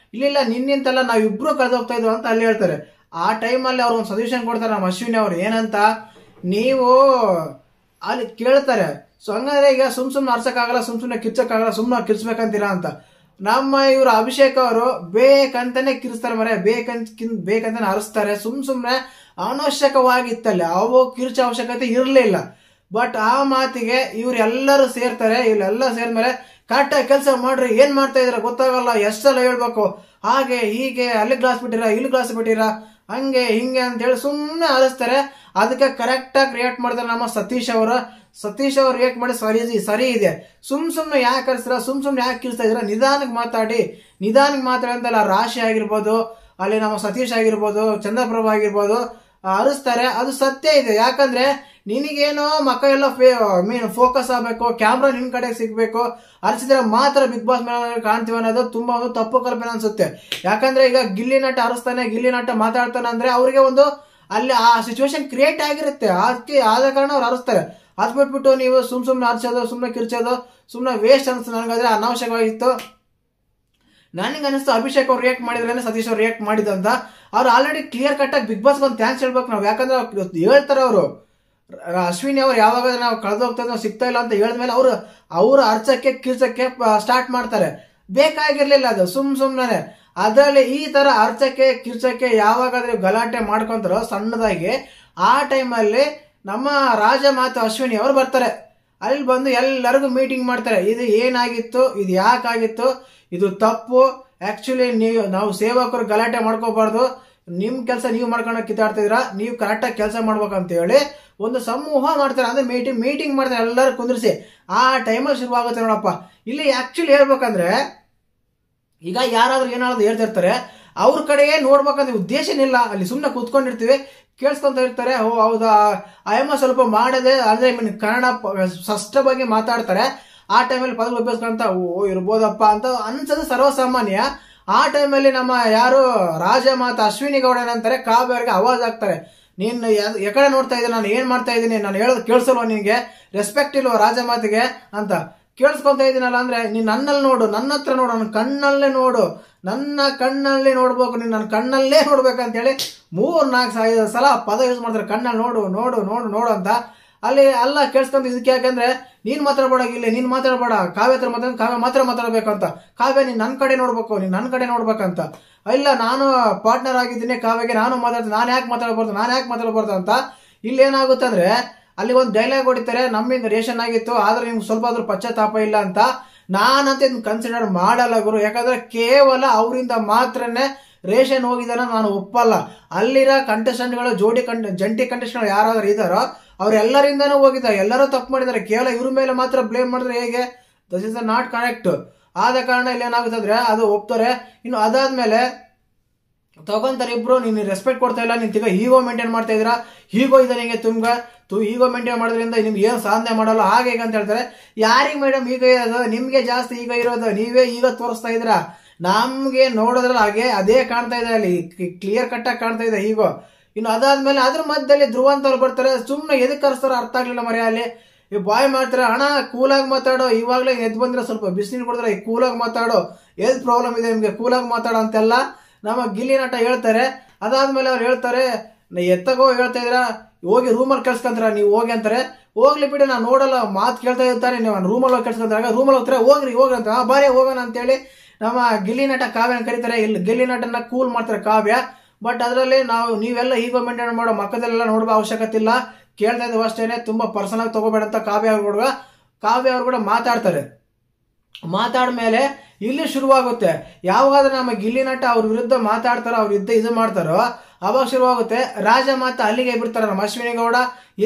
ಇಲ್ಲ ನಿನ್ನಿಂತೆಲ್ಲ ನಾವಿಬ್ರು ಕಳೆದು ಹೋಗ್ತಾ ಇದ್ವು ಅಂತ ಅಲ್ಲಿ ಹೇಳ್ತಾರೆ. ಆ ಟೈಮಲ್ಲಿ ಅವ್ರು ಒಂದು ಸಜೆಷನ್ ಕೊಡ್ತಾರೆ ನಮ್ಮ ಅಶ್ವಿನಿ ಅವ್ರು ಏನಂತ, ನೀವು ಅಲ್ಲಿ ಕೇಳ್ತಾರೆ, ಸೊ ಹಂಗಂದ್ರೆ ಈಗ ಸುಮ್ನೆ ಅರ್ಸಕ್ಕಾಗಲ್ಲ, ಸುಮ್ನೆ ಕಿರ್ಚಕ್ಕಾಗಲ್ಲ, ಸುಮ್ನೆ ಕಿರ್ಸ್ಬೇಕಂತೀರಾ ಅಂತ. ನಮ್ಮ ಇವರು ಅಭಿಷೇಕ್ ಅವರು ಬೇಕಂತಾನೆ ಕಿರ್ಸ್ತಾರೆ ಮರೆ, ಬೇಕಂತಾನೆ ಅರಸ್ತಾರೆ. ಸುಮ್ನೆ ಅನವಶ್ಯಕವಾಗಿತ್ತಲ್ಲ, ಅವು ಕಿರ್ಚ ಅವಶ್ಯಕತೆ ಇರಲಿಲ್ಲ. ಬಟ್ ಆ ಮಾತಿಗೆ ಇವರೆಲ್ಲರೂ ಸೇರ್ತಾರೆ. ಇವರೆಲ್ಲ ಸೇರ್ಮೇಲೆ ಕರೆಕ್ಟಾಗಿ ಕೆಲಸ ಮಾಡ್ರಿ, ಏನ್ ಮಾಡ್ತಾ ಇದ್ರ ಗೊತ್ತಾಗಲ್ಲ, ಎಷ್ಟೆಲ್ಲ ಹೇಳ್ಬೇಕು, ಹಾಗೆ ಹೀಗೆ ಅಲ್ಲಿ ಗ್ಲಾಸ್ ಬಿಟ್ಟಿರ, ಇಲ್ಲಿ ಗ್ಲಾಸ್ ಬಿಟ್ಟಿರ, ಹಂಗೆ ಹಿಂಗೆ ಅಂತ ಹೇಳಿ ಸುಮ್ಮನೆ ಅರಸ್ತಾರೆ. ಅದಕ್ಕೆ ಕರೆಕ್ಟ್ ಆಗಿ ರಿಯಾಕ್ಟ್ ಮಾಡ್ತಾರೆ ನಮ್ಮ ಸತೀಶ್ ಅವರು ರಿಯಾಕ್ಟ್ ಮಾಡಿ, ಸರಿ ಇದೆ, ಸುಮ್ನೆ ಯಾಕೆ ಕರ್ಸ್ತೀರ, ಸುಮ್ನೆ ಯಾಕೆ ಕಿರ್ಸ್ತಾ ಇದ್ರ, ನಿಧಾನಕ್ಕೆ ಮಾತಾಡಿ ಅಂತೆಲ್ಲ ರಾಶಿ ಆಗಿರ್ಬೋದು, ಅಲ್ಲಿ ನಮ್ಮ ಸತೀಶ್ ಆಗಿರ್ಬೋದು, ಚಂದ್ರಪ್ರಭು ಆಗಿರ್ಬೋದು ಅರಿಸ್ತಾರೆ. ಅದು ಸತ್ಯ ಇದೆ. ಯಾಕಂದ್ರೆ ನಿನಗೇನೋ ಮಕ್ಕ ಎಲ್ಲ ಫೋಕಸ್ ಆಗ್ಬೇಕು, ಕ್ಯಾಮ್ರಾ ನಿನ್ ಕಡೆ ಸಿಗ್ಬೇಕು, ಅರಿಸಿದ್ರೆ ಮಾತ್ರ ಬಿಗ್ ಬಾಸ್ ಮೇಲೆ ಕಾಣ್ತೀವಿ ಅನ್ನೋದು ತುಂಬಾ ಒಂದು ತಪ್ಪು ಕಲ್ಪನೆ ಅನ್ಸುತ್ತೆ. ಯಾಕಂದ್ರೆ ಈಗ ಗಿಲ್ಲಿ ನಟ ಅರಸ್ತಾನೆ, ಗಿಲ್ಲಿ ನಟ ಮಾತಾಡ್ತಾನೆ ಅಂದ್ರೆ ಅವ್ರಿಗೆ ಒಂದು ಅಲ್ಲಿ ಆ ಸಿಚುವೇಶನ್ ಕ್ರಿಯೇಟ್ ಆಗಿರುತ್ತೆ. ಅದಕ್ಕೆ ಆದ ಕಾರಣ ಅವ್ರು ಅರಸ್ತಾರೆ. ಅದ್ ಬಿಟ್ಬಿಟ್ಟು ನೀವು ಸುಮ್ನೆ ಅರ್ಸೋದು, ಸುಮ್ನೆ ಕಿರ್ಚೋದು, ಸುಮ್ನೆ ವೇಸ್ಟ್ ಅನ್ಸುತ್ತೆ. ನನಗಾದ್ರೆ ಅನಾವಶ್ಯಕವಾಗಿತ್ತು. ನನಗೆ ಅನಿಸ್ತು ಅಭಿಷೇಕ್ ಅವ್ರು ರಿಯಾಕ್ಟ್ ಮಾಡಿದ್ರೆ ಸತೀಶ್ ಅವ್ರು ರಿಯಾಕ್ಟ್ ಮಾಡಿದಂತ. ಅವ್ರು ಆಲ್ರೆಡಿ ಕ್ಲಿಯರ್ ಕಟ್ ಆಗಿ ಬಿಗ್ ಬಾಸ್ ಒಂದು ಥ್ಯಾಂಕ್ಸ್ ಹೇಳ್ಬೇಕು ನಾವು. ಯಾಕಂದ್ರೆ ಹೇಳ್ತಾರೆ ಅವರು, ಅಶ್ವಿನಿ ಅವ್ರು ಯಾವಾಗ ನಾವು ಕಳೆದೋಗ್ತದೆ ನಾವು ಸಿಗ್ತಾ ಇಲ್ಲ ಅಂತ ಹೇಳಿದ್ಮೇಲೆ ಅವ್ರು ಅರ್ಚಕ್ಕೆ ಕಿರ್ಚಕ್ಕೆ ಸ್ಟಾರ್ಟ್ ಮಾಡ್ತಾರೆ. ಬೇಕಾಗಿರ್ಲಿಲ್ಲ ಅದು ಸುಮ್ನೆ. ಅದರಲ್ಲಿ ಈ ತರ ಅರ್ಚಕ್ಕೆ ಕಿರ್ಚಕ್ಕೆ ಯಾವಾಗಾದ್ರೂ ಗಲಾಟೆ ಮಾಡ್ಕೊಂತಾರೋ ಸಣ್ಣದಾಗಿ, ಆ ಟೈಮಲ್ಲಿ ನಮ್ಮ ರಾಜಮಾತು ಅಶ್ವಿನಿ ಅವರು ಬರ್ತಾರೆ. ಅಲ್ಲಿ ಬಂದು ಎಲ್ಲರಿಗೂ ಮೀಟಿಂಗ್ ಮಾಡ್ತಾರೆ. ಇದು ಏನಾಗಿತ್ತು, ಇದು ಯಾಕಾಗಿತ್ತು, ಇದು ತಪ್ಪು, ಆಕ್ಚುಲಿ ನಾವು ಸೇವಕರು ಗಲಾಟೆ ಮಾಡ್ಕೋಬಾರ್ದು, ನಿಮ್ ಕೆಲಸ ನೀವು ಮಾಡ್ಕೊಂಡು ಕಿತ್ತಾಡ್ತಿದ್ರ, ನೀವು ಕರೆಕ್ಟಾಗಿ ಕೆಲಸ ಮಾಡ್ಬೇಕಂತ ಹೇಳಿ ಒಂದು ಸಮೂಹ ಮಾಡ್ತಾರೆ. ಅಂದ್ರೆ ಮೀಟಿಂಗ್ ಮಾಡ್ತಾರೆ ಎಲ್ಲರೂ ಕುಂದ್ರಿಸಿ. ಆ ಟೈಮಲ್ಲಿ ಶುರುವಾಗುತ್ತೆ ನೋಡಪ್ಪ. ಇಲ್ಲಿ ಆಕ್ಚುಲಿ ಹೇಳ್ಬೇಕಂದ್ರೆ ಈಗ ಯಾರಾದ್ರೂ ಏನಾದ್ರು ಹೇಳ್ತಿರ್ತಾರೆ, ಅವ್ರ ಕಡೆಗೆ ನೋಡ್ಬೇಕಂದ್ರೆ ಉದ್ದೇಶ ಏನಿಲ್ಲ. ಅಲ್ಲಿ ಸುಮ್ಮನೆ ಕೂತ್ಕೊಂಡಿರ್ತೀವಿ, ಕೇಳಿಸ್ಕೊಂತ ಇರ್ತಾರೆ. ಓ ಹೌದಾ, ಅಯ್ಯಮ್ಮ ಸ್ವಲ್ಪ ಮಾಡದೆ ಅಂದ್ರೆ ಕನ್ನಡ ಸ್ಪಷ್ಟವಾಗಿ ಮಾತಾಡ್ತಾರೆ. ಆ ಟೈಮಲ್ಲಿ ಪದಗಳು ಉಪಯೋಗಿಸ್ಕೊಂತ ಓ ಇರ್ಬೋದಪ್ಪ ಅಂತ ಅನ್ಸೋದು ಸರ್ವಸಾಮಾನ್ಯ. ಆ ಟೈಮಲ್ಲಿ ನಮ್ಮ ಯಾರು ರಾಜಮಾತಾ ಅಶ್ವಿನಿ ಗೌಡ ಏನಂತಾರೆ, ಕಾವ್ಯ ಅವ್ರಿಗೆ ಆವಾಜ್ ಆಗ್ತಾರೆ, ನೀನ್ ಎಕಡೆ ನೋಡ್ತಾ ಇದ್ದೀನಿ, ನಾನು ಏನ್ ಮಾಡ್ತಾ ಇದ್ದೀನಿ, ನಾನು ಹೇಳೋದು ಕೇಳಿಸಲ್ವ, ನಿನ್ಗೆ ರೆಸ್ಪೆಕ್ಟ್ ಇಲ್ವ ರಾಜಮಾತಿಗೆ ಅಂತ ಕೇಳಿಸ್ಕೊಂತ ಇದೀನಲ್ಲ. ಅಂದ್ರೆ ನೀನ್ ನನ್ನಲ್ಲಿ ನೋಡು, ನನ್ನ ಹತ್ರ ನೋಡು, ನನ್ನ ಕಣ್ಣಲ್ಲೇ ನೋಡು, ನನ್ನ ಕಣ್ಣಲ್ಲಿ ನೋಡ್ಬೇಕು, ನೀನ್ ನನ್ನ ಕಣ್ಣಲ್ಲೇ ನೋಡ್ಬೇಕಂತ ಹೇಳಿ 3-4 ಸಲ ಪದ ಯೂಸ್ ಮಾಡ್ತಾರೆ. ಕಣ್ಣಲ್ಲಿ ನೋಡು ನೋಡು ನೋಡು ನೋಡು ಅಂತ. ಅಲ್ಲಿ ಅಲ್ಲ ಕೇಳಿಸ್ಕೊಂತ. ಇದಕ್ಕೆ ಯಾಕಂದ್ರೆ ನೀನ್ ಮಾತಾಡ್ಬೇಡ, ಇಲ್ಲಿ ನೀನ್ ಮಾತಾಡ್ಬೇಡ, ಕಾವ್ಯ ಹತ್ರ ಮಾತಾಡ, ಕಾವ್ಯ ಮಾತ್ರ ಮಾತಾಡ್ಬೇಕಂತ. ಕಾವ್ಯ ನೀನ್ ನನ್ನ ಕಡೆ ನೋಡ್ಬೇಕು, ನೀನ್ ನನ್ನ ಕಡೆ ನೋಡ್ಬೇಕಂತ. ಇಲ್ಲ ನಾನು ಪಾರ್ಟ್ನರ್ ಆಗಿದ್ದೀನಿ ಕಾವ್ಯಗೆ, ನಾನು ಮಾತಾಡ್ತೀನಿ, ನಾನು ಯಾಕೆ ಮಾತಾಡಬಾರ್ದು ಅಂತ. ಇಲ್ಲಿ ಏನಾಗುತ್ತೆ ಅಂದ್ರೆ ಅಲ್ಲಿ ಒಂದು ಡೈಲಾಗ್ ಹೊಡಿತಾರೆ, ನಮ್ಮಿಂದ ರೇಷನ್ ಆಗಿತ್ತು ಆದ್ರೆ ನಿಮ್ಗೆ ಸ್ವಲ್ಪ ಆದ್ರೂ ಪಶ್ಚಾತ್ತಾಪ ಇಲ್ಲ ಅಂತ. ನಾನಂತ ಇದನ್ನ ಕನ್ಸಿಡರ್ ಮಾಡಲ್ಲ ಗುರು. ಯಾಕಂದ್ರೆ ಕೇವಲ ಅವರಿಂದ ಮಾತ್ರನೇ ರೇಷನ್ ಹೋಗಿದಾನ ನಾನು ಒಪ್ಪಲ್ಲ. ಅಲ್ಲಿರೋ ಕಂಟೆಸ್ಟೆಂಟ್ಗಳು ಜಂಟಿ ಕಂಟೆಸ್ಟೆಂಟ್ ಯಾರಾದ್ರೂ ಇದಾರೋ ಅವ್ರೆಲ್ಲರಿಂದನೂ ಹೋಗಿದ್ದಾರೆ, ಎಲ್ಲರೂ ತಪ್ಪು ಮಾಡಿದ್ದಾರೆ. ಕೇವಲ ಇವ್ರ ಮೇಲೆ ಮಾತ್ರ ಬ್ಲೇಮ್ ಮಾಡಿದ್ರೆ ಹೇಗೆ? This is not correct. ಆದ ಕಾರಣ ಇಲ್ಲಿ ಏನಾಗುತ್ತೆ ಅಂದ್ರೆ ಅದು ಒಪ್ತಾರೆ. ಇನ್ನು ಅದಾದ್ಮೇಲೆ ತಗೊಂತಾರೆ ಇಬ್ರು, ನೀನ್ ರೆಸ್ಪೆಕ್ಟ್ ಕೊಡ್ತಾ ಇಲ್ಲ, ನೀನ್ ಈಗೋ ಮೇಂಟೈನ್ ಮಾಡ್ತಾ ಇದ್ದೀರಾ, ಈಗೋ ಇದೆ ನಿಂಗೆ ಈಗೋ ಮೇಂಟೈನ್ ಮಾಡೋದ್ರಿಂದ ನಿಮ್ಗೆ ಏನು ಸಾಧನೆ ಮಾಡಲ್ಲ ಹಾಗೆ ಈಗ ಅಂತ ಹೇಳ್ತಾರೆ. ಯಾರಿಗೆ ಮೇಡಮ್ ಈಗ ಇರೋದು? ನಿಮ್ಗೆ ಜಾಸ್ತಿ ಈಗ ಇರೋದು, ನೀವೇ ಈಗ ತೋರಿಸ್ತಾ ಇದ್ದೀರಾ. ನಮ್ಗೆ ನೋಡೋದ್ರಲ್ಲಿ ಅದೇ ಕಾಣ್ತಾ ಇದೆ, ಅಲ್ಲಿ ಕ್ಲಿಯರ್ ಕಟ್ ಆಗಿ ಕಾಣ್ತಾ ಇದೆ ಈಗೋ. ಇನ್ನು ಅದಾದ್ಮೇಲೆ ಅದ್ರ ಮಧ್ಯದಲ್ಲಿ ಧ್ರುವ ಅಂತ ಅವ್ರು ಬರ್ತಾರೆ. ಸುಮ್ನೆ ಎದಕ್ಕೆ ಕರೆಸ್ತಾರೋ ಅರ್ಥ ಆಗ್ಲಿಲ್ಲ ಮರೆ. ಅಲ್ಲಿ ಬಾಯ್ ಮಾಡ್ತಾರೆ, ಅಣ್ಣ ಕೂಲಾಗಿ ಮಾತಾಡೋ, ಇವಾಗ್ಲೇ ಎದ್ ಬಂದ್ರೆ ಸ್ವಲ್ಪ ಬಿಸಿನೀರು ಕೊಡಿದ್ರೆ ಕೂಲಾಗಿ ಮಾತಾಡೋ, ಎದ್ ಪ್ರಾಬ್ಲಮ್ ಇದೆ ನಿಮ್ಗೆ, ಕೂಲಾಗಿ ಮಾತಾಡೋ ಅಂತೆಲ್ಲ ನಮ್ಮ ಗಿಲ್ಲಿ ನಟ ಹೇಳ್ತಾರೆ. ಅದಾದ್ಮೇಲೆ ಅವ್ರು ಹೇಳ್ತಾರೆ, ಎತ್ತಗೋ ಹೇಳ್ತಾ ಇದ್ದೀರಾ, ಹೋಗಿ ರೂಮಲ್ಲಿ ಕೆಲ್ಸ್ಕೊಂತಾರ, ನೀವು ಹೋಗಿ ಅಂತಾರೆ. ಹೋಗ್ಲಿ ಬಿಡಿ, ನಾನು ನೋಡಲ್ಲ, ಮಾತು ಕೇಳ್ತಾ ಇರ್ತಾರೆ, ನೀವು ರೂಮಲ್ಲಿ ಹೋಗಿ ಕೆಲ್ಸ್ಕೊಂತಾರ, ರೂಮಲ್ಲಿ ಹೋಗ್ತಾರೆ, ಹೋಗ್ರಿ ಅಂತ ಬಾರಿ ಹೋಗೋಣ ಅಂತೇಳಿ ನಮ್ಮ ಗಿಲ್ಲಿ ನಟ ಕಾವ್ಯನ ಕರೀತಾರೆ. ಇಲ್ಲಿ ಗಿಲ್ಲಿ ನಟನ ಕೂಲ್ ಮಾಡ್ತಾರೆ ಕಾವ್ಯ. ಬಟ್ ಅದರಲ್ಲಿ ನೀವೆಲ್ಲ ಈಗೋ ಮೇಂಟೈನ್ ಮಾಡೋ ಮಕ್ಕದಲ್ಲೆಲ್ಲ ನೋಡುವ ಅವಶ್ಯಕತೆ ಇಲ್ಲ, ಕೇಳ್ತಾ ಇದ್ದೀವಿ ಅಷ್ಟೇನೆ, ತುಂಬಾ ಪರ್ಸನಲ್ ತಗೋಬೇಡ ಅಂತ ಕಾವ್ಯ ಅವ್ರು ಕೂಡ ಮಾತಾಡ್ತಾರೆ. ಮಾತಾಡ್ಮೇಲೆ ಇಲ್ಲಿ ಶುರುವಾಗುತ್ತೆ. ಯಾವಾಗಾದ್ರೂ ನಮ್ಮ ಗಿಲ್ಲಿ ನಟ ಅವ್ರ ವಿರುದ್ಧ ಮಾತಾಡ್ತಾರೋ, ಅವ್ರ ವಿರುದ್ಧ ಇದು ಮಾಡ್ತಾರೋ ಅವಾಗ ಶುರುವಾಗುತ್ತೆ. ರಾಜಮಾತಾ ಅಲ್ಲಿಗೆ ಬಿಡ್ತಾರೆ ನಮ್ಮ ಅಶ್ವಿನಿ ಗೌಡ.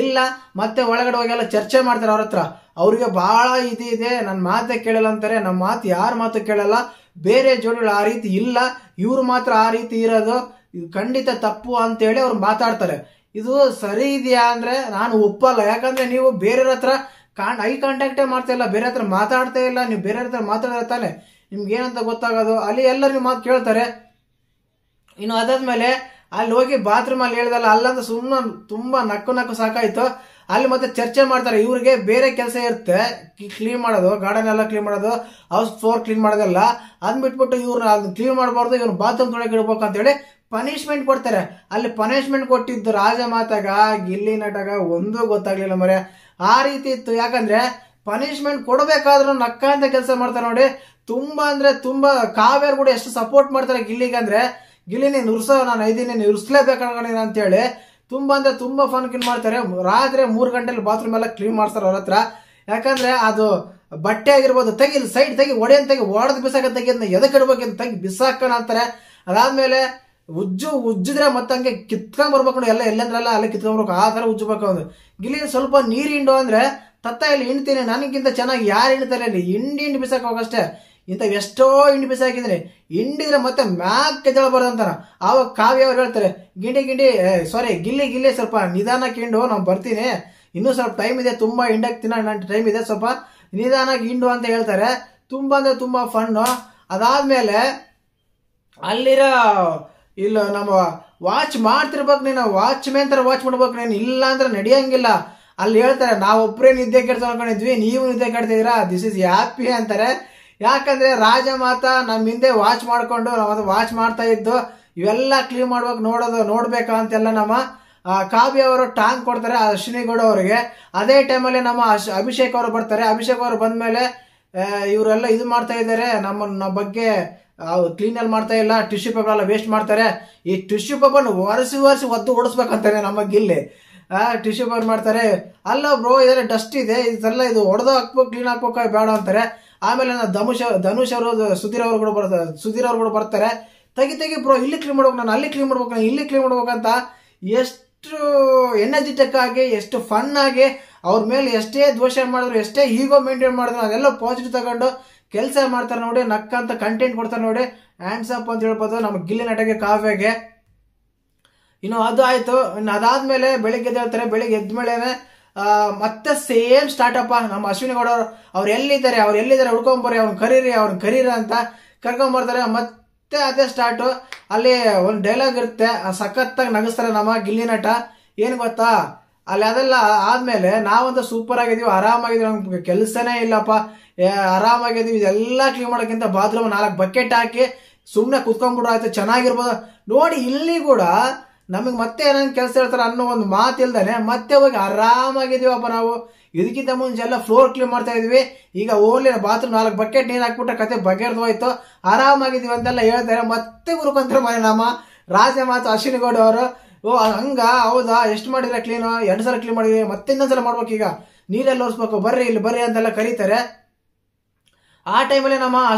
ಇಲ್ಲ ಮತ್ತೆ ಒಳಗಡೆ ಹೋಗೆಲ್ಲ ಚರ್ಚೆ ಮಾಡ್ತಾರೆ ಅವ್ರ ಹತ್ರ. ಅವ್ರಿಗೆ ಬಹಳ ಇದೆ, ನನ್ನ ಮಾತೇ ಕೇಳಲ್ಲ ಅಂತಾರೆ. ನಮ್ಮ ಮಾತು ಯಾರ ಮಾತು ಕೇಳಲ್ಲ, ಬೇರೆ ಜೋಡಿಗಳು ಆ ರೀತಿ ಇಲ್ಲ, ಇವ್ರು ಮಾತ್ರ ಆ ರೀತಿ ಇರೋದು, ಇದು ಖಂಡಿತ ತಪ್ಪು ಅಂತೇಳಿ ಅವ್ರು ಮಾತಾಡ್ತಾರೆ. ಇದು ಸರಿ ಇದೆಯಾ ಅಂದ್ರೆ ನಾನು ಒಪ್ಪಲ್ಲ. ಯಾಕಂದ್ರೆ ನೀವು ಬೇರೆಯವ್ರ ಹತ್ರ ಐ ಕಾಂಟ್ಯಾಕ್ಟೇ ಮಾಡ್ತಾ ಇಲ್ಲ, ಬೇರೆ ಹತ್ರ ಮಾತಾಡ್ತಾ ಇಲ್ಲ, ನೀವು ಬೇರೆ ಹತ್ರ ಮಾತಾಡ್ತಾ ತಾನೆ ನಿಮ್ಗೆ ಏನಂತ ಗೊತ್ತಾಗೋದು. ಅಲ್ಲಿ ಎಲ್ಲರೂ ನೀವು ಮಾತು ಕೇಳ್ತಾರೆ. ಇನ್ನು ಅದಾದ್ಮೇಲೆ ಅಲ್ಲಿ ಹೋಗಿ ಬಾತ್ರೂಮ್ ಅಲ್ಲಿ ಹೇಳ್ದಲ್ಲ, ಅಲ್ಲಂತ ಸುಮ್ಮನೆ ತುಂಬಾ ನಕ್ಕು ಸಾಕಾಯ್ತು. ಅಲ್ಲಿ ಮತ್ತೆ ಚರ್ಚೆ ಮಾಡ್ತಾರೆ. ಇವ್ರಿಗೆ ಬೇರೆ ಕೆಲಸ ಇರುತ್ತೆ, ಕ್ಲೀನ್ ಮಾಡೋದು, ಗಾರ್ಡನ್ ಎಲ್ಲ ಕ್ಲೀನ್ ಮಾಡೋದು, ಹೌಸ್ ಫ್ಲೋರ್ ಕ್ಲೀನ್ ಮಾಡೋದೆಲ್ಲ. ಅದ್ ಬಿಟ್ಬಿಟ್ಟು ಇವ್ರನ್ನ ಅದನ್ನ ಕ್ಲೀನ್ ಮಾಡಬಾರ್ದು, ಇವ್ರು ಬಾತ್ರೂಮ್ ತೊಳಗೆ ಇಡ್ಬೇಕು ಅಂತ ಹೇಳಿ ಪನಿಷ್ಮೆಂಟ್ ಕೊಡ್ತಾರೆ. ಅಲ್ಲಿ ಪನಿಷ್ಮೆಂಟ್ ಕೊಟ್ಟಿದ್ದು ರಾಜಮಾತಾಗ ಗಿಲ್ಲಿ ನಟಗ ಒಂದೂ ಗೊತ್ತಾಗ್ಲಿಲ್ಲ ಮರೆ. ಆ ರೀತಿ ಇತ್ತು. ಯಾಕಂದ್ರೆ ಪನಿಷ್ಮೆಂಟ್ ಕೊಡಬೇಕಾದ್ರೂ ನಕ್ಕ ಅಂತ ಕೆಲಸ ಮಾಡ್ತಾರೆ ನೋಡಿ. ತುಂಬಾ ಅಂದ್ರೆ ತುಂಬಾ ಕಾವ್ಯರು ಕೂಡ ಎಷ್ಟು ಸಪೋರ್ಟ್ ಮಾಡ್ತಾರೆ ಗಿಲ್ಲಿಗೆ ಅಂದ್ರೆ, ಗಿಲ್ಲಿ ನೀನ್ ಉರ್ಸೋ, ನಾನು ಐದಿನಿ, ನೀನು ಉರ್ಸ್ಲೇಬೇಕಣ್ಣ ಅಂತ ಹೇಳಿ ತುಂಬಾ ಅಂದ್ರೆ ತುಂಬಾ ಫನ್ ಕಿನ್ ಮಾಡ್ತಾರೆ. ರಾತ್ರಿ 3 ಗಂಟೆಲಿ ಬಾತ್ರೂಮ್ ಎಲ್ಲ ಕ್ಲೀನ್ ಮಾಡ್ತಾರೆ ಅವ್ರ ಹತ್ರ. ಯಾಕಂದ್ರೆ ಅದು ಬಟ್ಟೆ ಆಗಿರ್ಬೋದು, ತೆಗಿ ಸೈಡ್ ತೆಗಿ, ಒಡೆಯನ್ ತೆಗಿ, ಒಡೆದ್ ಬಿಸಾಕ ತೆಗಿ, ಎದಕ್ಕೆ ಇಡ್ಬೇಕಂತ ತೆಗಿ ಬಿಸಾಕಣ ಅಂತಾರೆ. ಅದಾದ್ಮೇಲೆ ಉಜ್ಜಿದ್ರೆ ಮತ್ತಂಗೆ ಕಿತ್ಕೊಂಡ್ ಬರ್ಬೇಕು ನೋಡಿ, ಎಲ್ಲ ಎಲ್ಲಂದ್ರಲ್ಲ ಅಲ್ಲೇ ಕಿತ್ಕೊಂಡ್ಬರ್ಬೇಕು, ಆ ತರ ಉಜ್ಜಬೇಕು. ಅದು ಗಿಲ್ಲಿ ಸ್ವಲ್ಪ ನೀರ್ ಹಿಂಡು ಅಂದ್ರೆ ತತ್ತ ಇಲ್ಲಿ ಹಿಂಡ್ತೀನಿ, ನನಗಿಂತ ಚೆನ್ನಾಗಿ ಯಾರು ಹಿಂಡ್ತಾರೆ ಅಲ್ಲಿ, ಹಿಂಡಿ ಬಿಸಾಕ ಹೋಗಷ್ಟೇ. ಇಂಥ ಎಷ್ಟೋ ಹಿಂಡಿ ಬಿಸಾಕಿದ್ರೆ, ಹಿಂಡಿದ್ರೆ ಮತ್ತೆ ಮ್ಯಾಕ್ ಕೆದಳಬಾರ್ದು ಅಂತಾರ. ಆವಾಗ ಕಾವ್ಯ ಅವ್ರು ಹೇಳ್ತಾರೆ, ಗಿಲ್ಲಿ ಸ್ವಲ್ಪ ನಿಧಾನಕ್ಕೆ ಹಿಂಡು, ನಾವು ಬರ್ತೀನಿ, ಇನ್ನೂ ಸ್ವಲ್ಪ ಟೈಮ್ ಇದೆ, ತುಂಬಾ ಹಿಂಡಕ್ ಟೈಮ್ ಇದೆ, ಸ್ವಲ್ಪ ನಿಧಾನಕ್ಕೆ ಹಿಂಡು ಅಂತ ಹೇಳ್ತಾರೆ. ತುಂಬಾ ಅಂದ್ರೆ ತುಂಬಾ ಫನ್ನು. ಅದಾದ್ಮೇಲೆ ಅಲ್ಲಿರೋ ಇಲ್ಲ ನಮ್ಮ ವಾಚ್ ಮಾಡ್ತಿರ್ಬೇಕು, ನೀನು ವಾಚ್ ಮೇನ್ ತರ ವಾಚ್ ಮಾಡ್ಬೇಕು ನೀನು, ಇಲ್ಲ ಅಂದ್ರೆ ನಡೆಯಂಗಿಲ್ಲ. ಅಲ್ಲಿ ಹೇಳ್ತಾರೆ, ನಾವೊಬ್ಬರೇ ನಿದ್ದೆ ಕೆಡ್ತಾ ಅನ್ಕೊಂಡಿದ್ವಿ, ನೀವು ನಿದ್ದೆ ಕೆಡ್ತಿದ್ದೀರಾ, ದಿಸ್ ಇಸ್ ಹ್ಯಾಪಿ ಅಂತಾರೆ. ಯಾಕಂದ್ರೆ ರಾಜ ಮಾತಾ ನಮ್ ಹಿಂದೆ ವಾಚ್ ಮಾಡ್ಕೊಂಡು ನಾವು ವಾಚ್ ಮಾಡ್ತಾ ಇದ್ದು ಇವೆಲ್ಲ ಕ್ಲೀನ್ ಮಾಡ್ಬೇಕು ನೋಡ್ಬೇಕಾ ಅಂತೆಲ್ಲ ನಮ್ಮ ಕಾವ್ಯ ಅವರು ಟಾಂಗ್ ಕೊಡ್ತಾರೆ ಅಶ್ವಿನಿ ಗೌಡ ಅವರಿಗೆ. ಅದೇ ಟೈಮಲ್ಲಿ ನಮ್ಮ ಅಭಿಷೇಕ್ ಅವರು ಬರ್ತಾರೆ. ಅಭಿಷೇಕ್ ಅವರು ಬಂದ್ಮೇಲೆ ಇವರೆಲ್ಲ ಇದು ಮಾಡ್ತಾ ಇದ್ದಾರೆ, ನಮ್ಮ ಬಗ್ಗೆ ಕ್ಲೀನ್ ಅಲ್ಲಿ ಮಾಡ್ತಾ ಇಲ್ಲ, ಟಿಶ್ಯೂ ಪೇಪರ್ ಎಲ್ಲ ವೇಸ್ಟ್ ಮಾಡ್ತಾರೆ. ಈ ಟಿಶ್ಯೂ ಪೇಪರ್ ಒರೆಸಿ ಒದ್ದು ಓಡಿಸ್ಬೇಕಂತಾರೆ ನಮ್ಮ ಗಿಲ್ಲಿ. ಟಿಶ್ಯೂ ಪೇಪರ್ ಮಾಡ್ತಾರೆ. ಅಲ್ಲ ಬ್ರೋ ಇದೆಲ್ಲ ಡಸ್ಟ್ ಇದೆ, ಇದೆಲ್ಲ ಇದು ಹೊಡೆದು ಹಾಕ್ಬೇಕು, ಕ್ಲೀನ್ ಹಾಕ್ಬೇಕು ಬೇಡ ಅಂತಾರೆ. ಆಮೇಲೆ ಧನುಷ್ ಅವರು ಸುಧೀರ್ ಅವರು ಕೂಡ ಬರ್ತಾರೆ. ತೆಗಿ ಬ್ರೋ ಇಲ್ಲಿ ಕ್ಲೀನ್ ಮಾಡ್ಬೇಕು, ನಾನು ಅಲ್ಲಿ ಕ್ಲೀನ್ ಮಾಡ್ಬೇಕು, ನಾನು ಇಲ್ಲಿ ಕ್ಲೀನ್ ಮಾಡ್ಬೇಕಂತ ಎಷ್ಟು ಎನರ್ಜೆಟಿಕ್ ಆಗಿ ಎಷ್ಟು ಫನ್ ಆಗಿ ಅವ್ರ ಮೇಲೆ ಎಷ್ಟೇ ದೋಷ ಮಾಡಿದ್ರು ಎಷ್ಟೇ ಈಗೋ ಮೇಂಟೈನ್ ಮಾಡಿದ್ರು ಅದೆಲ್ಲ ಪಾಸಿಟಿವ್ ತಗೊಂಡು ಕೆಲಸ ಮಾಡ್ತಾರೆ ನೋಡಿ. ನಕ್ಕಂತ ಕಂಟೆಂಟ್ ಕೊಡ್ತಾರೆ ನೋಡಿ. ಹ್ಯಾಂಡ್ಸ್ ಅಪ್ ಅಂತ ಹೇಳ್ಬೋದು ನಮ್ಮ ಗಿಲ್ಲಿ ನಟಗೆ ಕಾವ್ಯಗೆ. ಇನ್ನು ಅದು ಆಯ್ತು. ಇನ್ನು ಅದಾದ್ಮೇಲೆ ಬೆಳಿಗ್ಗೆ ಹೇಳ್ತಾರೆ. ಬೆಳಿಗ್ಗೆ ಎದ್ಮೇಲೆ ಮತ್ತೆ ಸೇಮ್ ಸ್ಟಾರ್ಟ್ ಅಪ್ಪ. ನಮ್ಮ ಅಶ್ವಿನಿ ಗೌಡ ಅವ್ರು ಎಲ್ಲಿದ್ದಾರೆ ಹುಡ್ಕೊಂಬರ್ರಿ, ಅವ್ರನ್ನ ಕರೀರಿ ಅಂತ ಕರ್ಕೊಂಬರ್ತಾರೆ. ಮತ್ತೆ ಅದೇ ಸ್ಟಾರ್ಟ್. ಅಲ್ಲಿ ಒಂದು ಡೈಲಾಗ್ ಇರುತ್ತೆ, ಸಖತ್ತಾಗಿ ನಗಿಸ್ತಾರೆ ನಮ್ಮ ಗಿಲ್ಲಿ ನಟ. ಏನ್ ಗೊತ್ತಾ, ಅಲ್ಲಿ ಅದೆಲ್ಲ ಆದ್ಮೇಲೆ ನಾವಂತ ಸೂಪರ್ ಆಗಿದೀವಿ, ಆರಾಮಾಗಿದೀವಿ, ನಮ್ಗೆ ಕೆಲ್ಸನೇ ಇಲ್ಲಪ್ಪ, ಆರಾಮಾಗಿದೀವಿ, ಇದೆಲ್ಲ ಕ್ಲೀನ್ ಮಾಡೋಕ್ಕಿಂತ ಬಾತ್ರೂಮ್ 4 ಬಕೆಟ್ ಹಾಕಿ ಸುಮ್ನೆ ಕುತ್ಕೊಂಡ್ಬಿಡ್ರು ಆಯ್ತು, ಚೆನ್ನಾಗಿರ್ಬೋದು ನೋಡಿ. ಇಲ್ಲಿ ಕೂಡ ನಮಗ್ ಮತ್ತೆ ಏನೇನು ಕೆಲಸ ಹೇಳ್ತಾರೆ ಅನ್ನೋ ಒಂದು ಮಾತಿಲ್ದಾನೆ ಮತ್ತೆ ಹೋಗಿ ಆರಾಮಾಗಿದೀವಪ್ಪ ನಾವು. ಇದಕ್ಕಿಂತ ಮುಂಚೆ ಎಲ್ಲ ಫ್ಲೋರ್ ಕ್ಲೀನ್ ಮಾಡ್ತಾ ಇದ್ವಿ, ಈಗ ಓನ್ಲಿ ಬಾತ್ರೂಮ್ 4 ಬಕೆಟ್ ನೀರು ಹಾಕ್ಬಿಟ್ರೆ ಕತೆ ಬಗೆರ್ದು ಹೋಯ್ತು, ಆರಾಮಾಗಿದೀವಿ ಅಂತೆಲ್ಲ ಹೇಳ್ತಾರೆ. ಮತ್ತೆ ಗುರುಕಂತ್ರ ಮನೆ ನಮ್ಮ ರಾಜ ಮಾತು ಅಶ್ವಿನಿ ಗೌಡ ಅವರು. ಓ ಹಂಗ ಹೌದಾ, ಎಷ್ಟು ಮಾಡಿದ್ರೆ ಕ್ಲೀನ್? 2 ಸಲ ಕ್ಲೀನ್ ಮಾಡಿದ್ವಿ, ಮತ್ತೆ ಇನ್ನೊಂದ್ಸಲ ಮಾಡ್ಬೇಕು, ಈಗ ನೀರೆಲ್ಲ ಒರೆಸ್ಬೇಕು, ಬರ್ರಿ ಅಂತೆಲ್ಲ ಕರೀತಾರೆ. ಆ ಟೈಮಲ್ಲಿ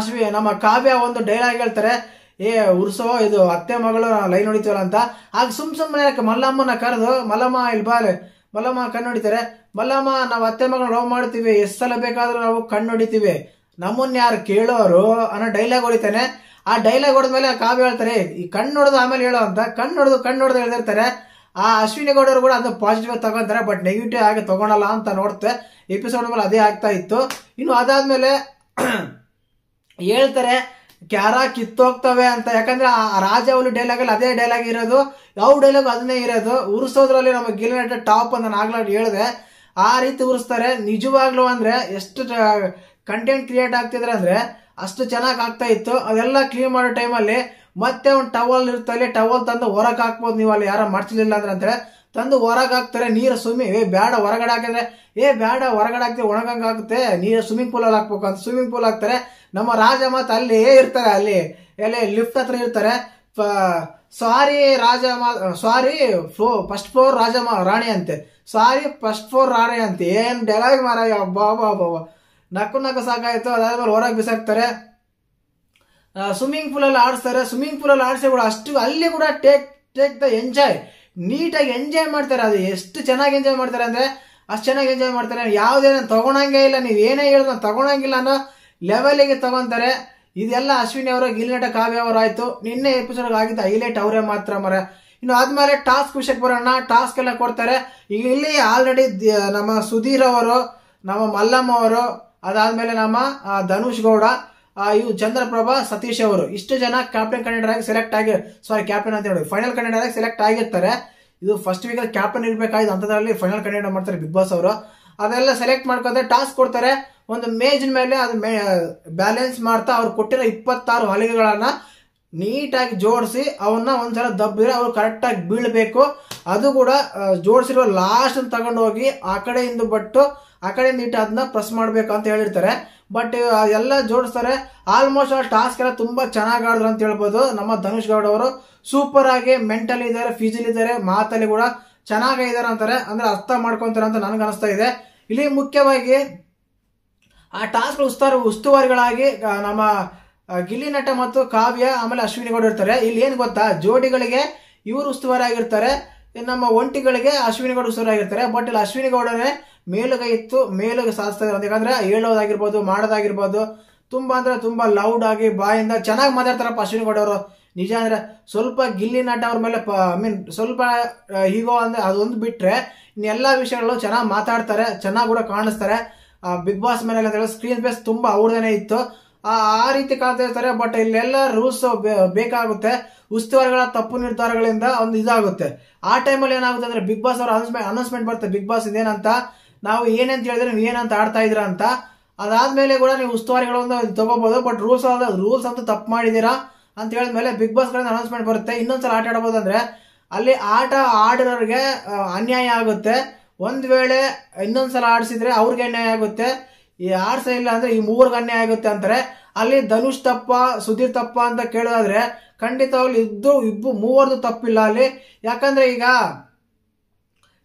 ನಮ್ಮ ಕಾವ್ಯ ಒಂದು ಡೈಲಾಗ್ ಹೇಳ್ತಾರೆ, ಉರ್ಸೋ ಇದು ಅತ್ತೆ ಮಗಳು ಲೈನ್ ಹೊಡಿತೀವಲ್ಲ ಅಂತ. ಆಗ ಸುಮ್ಮನೆ ಮಲ್ಲಮ್ಮನ ಕರೆದು, ಮಲ್ಲಮ್ಮ ಇಲ್ಲಿ ಬಾಲೆ, ಮಲ್ಲಮ್ಮ ಕಣ್ಣು ಹೊಡಿತಾರೆ. ಮಲ್ಲಮ್ಮ ನಾವು ಅತ್ತೆ ಮಗಳನ್ನ ಲವ್ ಮಾಡ್ತೀವಿ, ಎಷ್ಟು ಸಲ ಬೇಕಾದ್ರೂ ನಾವು ಕಣ್ಣು ಹೊಡಿತೀವಿ, ನಮ್ಮನ್ನ ಯಾರು ಕೇಳೋರು ಅನ್ನೋ ಡೈಲಾಗ್ ಹೊಡಿತಾನೆ. ಆ ಡೈಲಾಗ್ ಹೊಡೆದ್ಮೇಲೆ ಕಾವ್ಯ ಹೇಳ್ತಾರೆ, ಈ ಕಣ್ಣು ಹೊಡೆದು ಆಮೇಲೆ ಹೇಳೋ ಅಂತ. ಕಣ್ಣು ಹೊಡೆದು ಹೇಳ್ತಿರ್ತಾರೆ. ಆ ಅಶ್ವಿನಿ ಗೌಡರು ಕೂಡ ಅದು ಪಾಸಿಟಿವ್ ಆಗಿ ತಗೊಂತಾರೆ, ಬಟ್ ನೆಗೆಟಿವ್ ಆಗಿ ತಗೊಳಲ್ಲ ಅಂತ ನೋಡುತ್ತೆ. ಎಪಿಸೋಡ್ ಮೇಲೆ ಅದೇ ಆಗ್ತಾ ಇತ್ತು. ಇನ್ನು ಅದಾದ್ಮೇಲೆ ಹೇಳ್ತಾರೆ ಕ್ಯಾರ ಕಿತ್ತೋಗ್ತವೆ ಅಂತ. ಯಾಕಂದ್ರೆ ಆ ರಾಜವಲಿ ಡೈಲಾಗ್ ಅಲ್ಲಿ ಅದೇ ಡೈಲಾಗ್ ಇರೋದು, ಯಾವ ಡೈಲಾಗ್ ಅದನ್ನೇ ಇರೋದು. ಉರ್ಸೋದ್ರಲ್ಲಿ ನಮ್ಮ ಗಿಲ್ಲಿ ನಟ ಟಾಪ್ ಅಂತ ನಾಗ್ಲಾಡ್ ಹೇಳಿದೆ. ಆ ರೀತಿ ಉರಿಸ್ತಾರೆ. ನಿಜವಾಗ್ಲೂ ಅಂದ್ರೆ ಎಷ್ಟು ಕಂಟೆಂಟ್ ಕ್ರಿಯೇಟ್ ಆಗ್ತಿದ್ರೆ ಅಂದ್ರೆ ಅಷ್ಟು ಚೆನ್ನಾಗಿ ಆಗ್ತಾ ಇತ್ತು. ಅದೆಲ್ಲ ಕ್ಲೀನ್ ಮಾಡೋ ಟೈಮಲ್ಲಿ ಮತ್ತೆ ಒಂದು ಟವಲ್ ಇರ್ತಲ್ಲಿ, ಟವಲ್ ತಂದು ಹೊರಗೆ ಹಾಕ್ಬೋದು ನೀವು, ಅಲ್ಲಿ ಯಾರ ಮಾಡ್ತಿರ್ಲಿಲ್ಲ ಅಂದ್ರೆ ತಂದು ಹೊರಗೆ ಹಾಕ್ತಾರೆ. ನೀರು ಬೇಡ ಹೊರಗಡೆ ಹಾಕಿದ್ರೆ ಬೇಡ ಹೊರಗಡೆ ಹಾಕ್ತಿವಿ ಒಣಗಂಗ ಆಗುತ್ತೆ, ನೀರು ಸ್ವಿಮ್ಮಿಂಗ್ ಪೂಲ್ ಅಲ್ಲಿ ಹಾಕ್ಬೇಕು ಅಂತ ಸ್ವಿಮ್ಮಿಂಗ್ ಪೂಲ್ ಹಾಕ್ತಾರೆ. ನಮ್ಮ ರಾಜ ಮಾತು ಅಲ್ಲಿ ಇರ್ತಾರೆ, ಅಲ್ಲಿ ಲಿಫ್ಟ್ ಹತ್ರ ಇರ್ತಾರೆ. ಸಾರಿ ಫಸ್ಟ್ ಫ್ಲೋರ್ ರಾಣಿ ಅಂತೆ, ಸಾರಿ ಫಸ್ಟ್ ಫ್ಲೋರ್ ರಾಣಿ ಅಂತೆ. ಏನ್ ಡೈಲಾಗ್ ಮಾರಾಯ, ಬಾಬಾ ನಕ್ಕು ಸಾಕಾಯ್ತು. ಅದಾದ್ಮೇಲೆ ಹೊರಗೆ ಬಿಸಾಕ್ತಾರೆ. ಸ್ವಿಮ್ಮಿಂಗ್ ಪೂಲ್ ಅಲ್ಲಿ ಆಡಿಸ್ತಾರೆ. ಸ್ವಿಮ್ಮಿಂಗ್ ಪೂಲ್ ಅಲ್ಲಿ ಆಡಿಸಿ ಕೂಡ ಅಷ್ಟು ಅಲ್ಲಿ ಕೂಡ ಟೇಕ್ ದ ಎಂಜಾಯ್, ನೀಟಾಗಿ ಎಂಜಾಯ್ ಮಾಡ್ತಾರೆ. ಅದು ಎಷ್ಟು ಚೆನ್ನಾಗಿ ಎಂಜಾಯ್ ಮಾಡ್ತಾರೆ ಅಂದ್ರೆ ಅಷ್ಟು ಚೆನ್ನಾಗಿ ಎಂಜಾಯ್ ಮಾಡ್ತಾರೆ. ಯಾವುದೇನೋ ತಗೊಳಂಗೇ ಇಲ್ಲ, ನೀವು ಏನೇ ಹೇಳಿದ್ರು ತಗೊಳಂಗಿಲ್ಲ ಅನ್ನೋ ಲೆವೆಲ್ಗೆ ತಗೊಂತಾರೆ. ಇದೆಲ್ಲ ಅಶ್ವಿನಿ ಅವರು, ಗಿಲ್ಲಿ ನಟ ಕಾವ್ಯ ಅವರು ಆಯ್ತು. ನಿನ್ನೆ ಎಪಿಸೋಡ್ ಆಗಿದ್ದು ಹೈಲೈಟ್ ಅವರೇ ಮಾತ್ರ ಮರ. ಇನ್ನು ಆದ್ಮೇಲೆ ಟಾಸ್ಕ್ ವಿಷಯಕ್ಕೆ ಬರೋಣ. ಟಾಸ್ಕ್ ಎಲ್ಲ ಕೊಡ್ತಾರೆ. ಈಗ ಇಲ್ಲಿ ಆಲ್ರೆಡಿ ನಮ್ಮ ಸುಧೀರ್ ಅವರು, ನಮ್ಮ ಮಲ್ಲಮ್ಮ ಅವರು, ಅದಾದ್ಮೇಲೆ ನಮ್ಮ ಧನುಷ್ ಗೌಡ, ಇವು ಚಂದ್ರಪ್ರಭಾ, ಸತೀಶ್ ಅವರು, ಇಷ್ಟು ಜನ ಕ್ಯಾಪ್ಟನ್ ಕಂಟೆಂಡರ್ ಆಗಿ ಸೆಲೆಕ್ಟ್ ಆಗಿ, ಕ್ಯಾಪ್ಟನ್ ಅಂತ ಹೇಳಿ ಫೈನಲ್ ಕಂಟೆಂಡರ್ ಆಗಿ ಸೆಲೆಕ್ಟ್ ಆಗಿರ್ತಾರೆ. ಇದು ಫಸ್ಟ್ ವೀಕ್ ಅಲ್ಲಿ ಕ್ಯಾಪ್ಟನ್ ಇರ್ಬೇಕಾಯ್ತು, ಅಂತದ್ರಲ್ಲಿ ಫೈನಲ್ ಕಂಟೆಂಡರ್ ಮಾಡ್ತಾರೆ ಬಿಗ್ ಬಾಸ್ ಅವರು. ಅದೆಲ್ಲ ಸೆಲೆಕ್ಟ್ ಮಾಡ್ಕೊಂಡ್ರೆ ಟಾಸ್ಕ್ ಕೊಡ್ತಾರೆ. ಒಂದು ಮೇಜಿನ ಮೇಲೆ ಅದು ಬ್ಯಾಲೆನ್ಸ್ ಮಾಡ್ತಾ ಅವ್ರು ಕೊಟ್ಟಿರೋ 26 ಹಲಿಗೆಗಳನ್ನ ನೀಟಾಗಿ ಜೋಡಿಸಿ ಅವನ್ನ ಒಂದ್ಸಲ ದಬ್ಬಿದ್ರೆ ಅವ್ರು ಕರೆಕ್ಟ್ ಆಗಿ ಬೀಳ್ಬೇಕು. ಅದು ಕೂಡ ಜೋಡಿಸಿರೋ ಲಾಸ್ಟ್ ತಗೊಂಡು ಹೋಗಿ ಆ ಕಡೆಯಿಂದ ಇಟ್ಟು ಅದನ್ನ ಪ್ರೆಸ್ ಮಾಡ್ಬೇಕು ಅಂತ ಹೇಳಿರ್ತಾರೆ. ಬಟ್ ಎಲ್ಲ ಜೋಡಿಸ್ತಾರೆ. ಆಲ್ಮೋಸ್ಟ್ ಆ ಟಾಸ್ಕ್ ಎಲ್ಲ ತುಂಬಾ ಚೆನ್ನಾಗಿ ಆಡಿದ್ರು ಅಂತ ಹೇಳ್ಬೋದು. ನಮ್ಮ ಧನುಷ್ ಗೌಡ ಅವರು ಸೂಪರ್ ಆಗಿ ಮೆಂಟಲ್ ಇದ್ದಾರೆ, ಫಿಸಿಕಲ್ ಇದ್ದಾರೆ, ಮಾತಲ್ಲಿ ಕೂಡ ಚೆನ್ನಾಗಿದ್ದಾರೆ ಅಂತಾರೆ. ಅಂದ್ರೆ ಅರ್ಥ ಮಾಡ್ಕೊಂತಾರೆ ಅಂತ ನನ್ಗೆ ಅನಿಸ್ತಾ ಇದೆ. ಇಲ್ಲಿ ಮುಖ್ಯವಾಗಿ ಆ ಟಾಸ್ಕ್ ಉಸ್ತುವಾರಿಗಳಾಗಿ ನಮ್ಮ ಗಿಲ್ಲಿ ನಟ ಮತ್ತು ಕಾವ್ಯ ಆಮೇಲೆ ಅಶ್ವಿನಿ ಗೌಡ ಇರ್ತಾರೆ. ಇಲ್ಲಿ ಏನ್ ಗೊತ್ತಾ, ಜೋಡಿಗಳಿಗೆ ಇವರು ಉಸ್ತುವಾರಿ ಆಗಿರ್ತಾರೆ, ನಮ್ಮ ಒಂಟಿಗಳಿಗೆ ಅಶ್ವಿನಿ ಗೌಡ ಉಸ್ತುವಾರಿ ಆಗಿರ್ತಾರೆ. ಬಟ್ ಇಲ್ಲಿ ಅಶ್ವಿನಿ ಗೌಡನೇ ಮೇಲುಗೆ ಸಾಧಿಸ್ತಾ ಇದ್ದಾರೆ. ಯಾಕಂದ್ರೆ ಹೇಳೋದಾಗಿರ್ಬೋದು, ಮಾಡೋದಾಗಿರ್ಬೋದು, ತುಂಬಾ ಅಂದ್ರೆ ತುಂಬಾ ಲೌಡ್ ಆಗಿ ಬಾಯಿಂದ ಚೆನ್ನಾಗಿ ಮಾತಾಡ್ತಾರಪ್ಪ ಅಶ್ವಿನಿ ಗೌಡ ಅವರು. ನಿಜ ಅಂದ್ರೆ ಸ್ವಲ್ಪ ಗಿಲ್ಲಿ ನಟ ಅವ್ರ ಮೇಲೆ ಸ್ವಲ್ಪ ಹೀಗೋ ಅಂದ್ರೆ ಅದೊಂದು ಬಿಟ್ರೆ ಇನ್ನೆಲ್ಲಾ ವಿಷಯಗಳು ಚೆನ್ನಾಗಿ ಮಾತಾಡ್ತಾರೆ, ಚೆನ್ನಾಗಿ ಕೂಡ ಕಾಣಿಸ್ತಾರೆ. ಬಿಗ್ ಬಾಸ್ ಮೇಲೆ ಸ್ಕ್ರೀನ್ ಬೇಸ್ ತುಂಬಾ ಅವ್ರದೇನೆ ಇತ್ತು. ಆ ರೀತಿ ಕಾಣ್ತಾ ಇರ್ತಾರೆ. ಬಟ್ ಇಲ್ಲೆಲ್ಲ ರೂಲ್ಸ್ ಬೇಕಾಗುತ್ತೆ. ಉಸ್ತುವಾರಿಗಳ ತಪ್ಪು ನಿರ್ಧಾರಗಳಿಂದ ಒಂದು ಇದಾಗುತ್ತೆ. ಆ ಟೈಮಲ್ಲಿ ಏನಾಗುತ್ತೆ ಅಂದ್ರೆ ಬಿಗ್ ಬಾಸ್ ಅವ್ರ ಅನೌನ್ಸ್ಮೆಂಟ್ ಬರುತ್ತೆ. ಬಿಗ್ ಬಾಸ್ ಇದೇನಂತ, ನಾವು ಏನಂತ ಹೇಳಿದ್ರೆ ನೀವು ಏನಂತ ಆಡ್ತಾ ಇದ್ರ ಅಂತ. ಅದಾದ್ಮೇಲೆ ಕೂಡ ನೀವು ಉಸ್ತುವಾರಿಗಳನ್ನು ತಗೋಬಹುದು. ಬಟ್ ರೂಲ್ಸ್ ಅಂತೂ ತಪ್ಪು ಮಾಡಿದೀರಾ ಅಂತ ಹೇಳಿದ್ಮೇಲೆ ಬಿಗ್ ಬಾಸ್ ಗಳಿಂದ ಅನೌನ್ಸ್ಮೆಂಟ್ ಬರುತ್ತೆ. ಇನ್ನೊಂದ್ಸಲ ಆಟ ಆಡಬಹುದು ಅಂದ್ರೆ ಅಲ್ಲಿ ಆಟ ಆಡಿರೋರಿಗೆ ಅನ್ಯಾಯ ಆಗುತ್ತೆ. ಒಂದ್ ವೇಳೆ ಇನ್ನೊಂದ್ಸಲ ಆಡಿಸಿದ್ರೆ ಅವ್ರಿಗೆ ಅನ್ಯಾಯ ಆಗುತ್ತೆ. ಈ ಆಡ್ಸ ಇಲ್ಲ ಅಂದ್ರೆ ಈ ಮೂರ್ಗೆ ಅನ್ಯಾಯ ಆಗುತ್ತೆ ಅಂತಾರೆ. ಅಲ್ಲಿ ಧನುಷ್ ತಪ್ಪ ಸುಧೀರ್ ತಪ್ಪ ಅಂತ ಕೇಳೋದಾದ್ರೆ ಖಂಡಿತವಾಗ್ಲು ಮೂವರ್ದು ತಪ್ಪಿಲ್ಲ ಅಲ್ಲಿ. ಯಾಕಂದ್ರೆ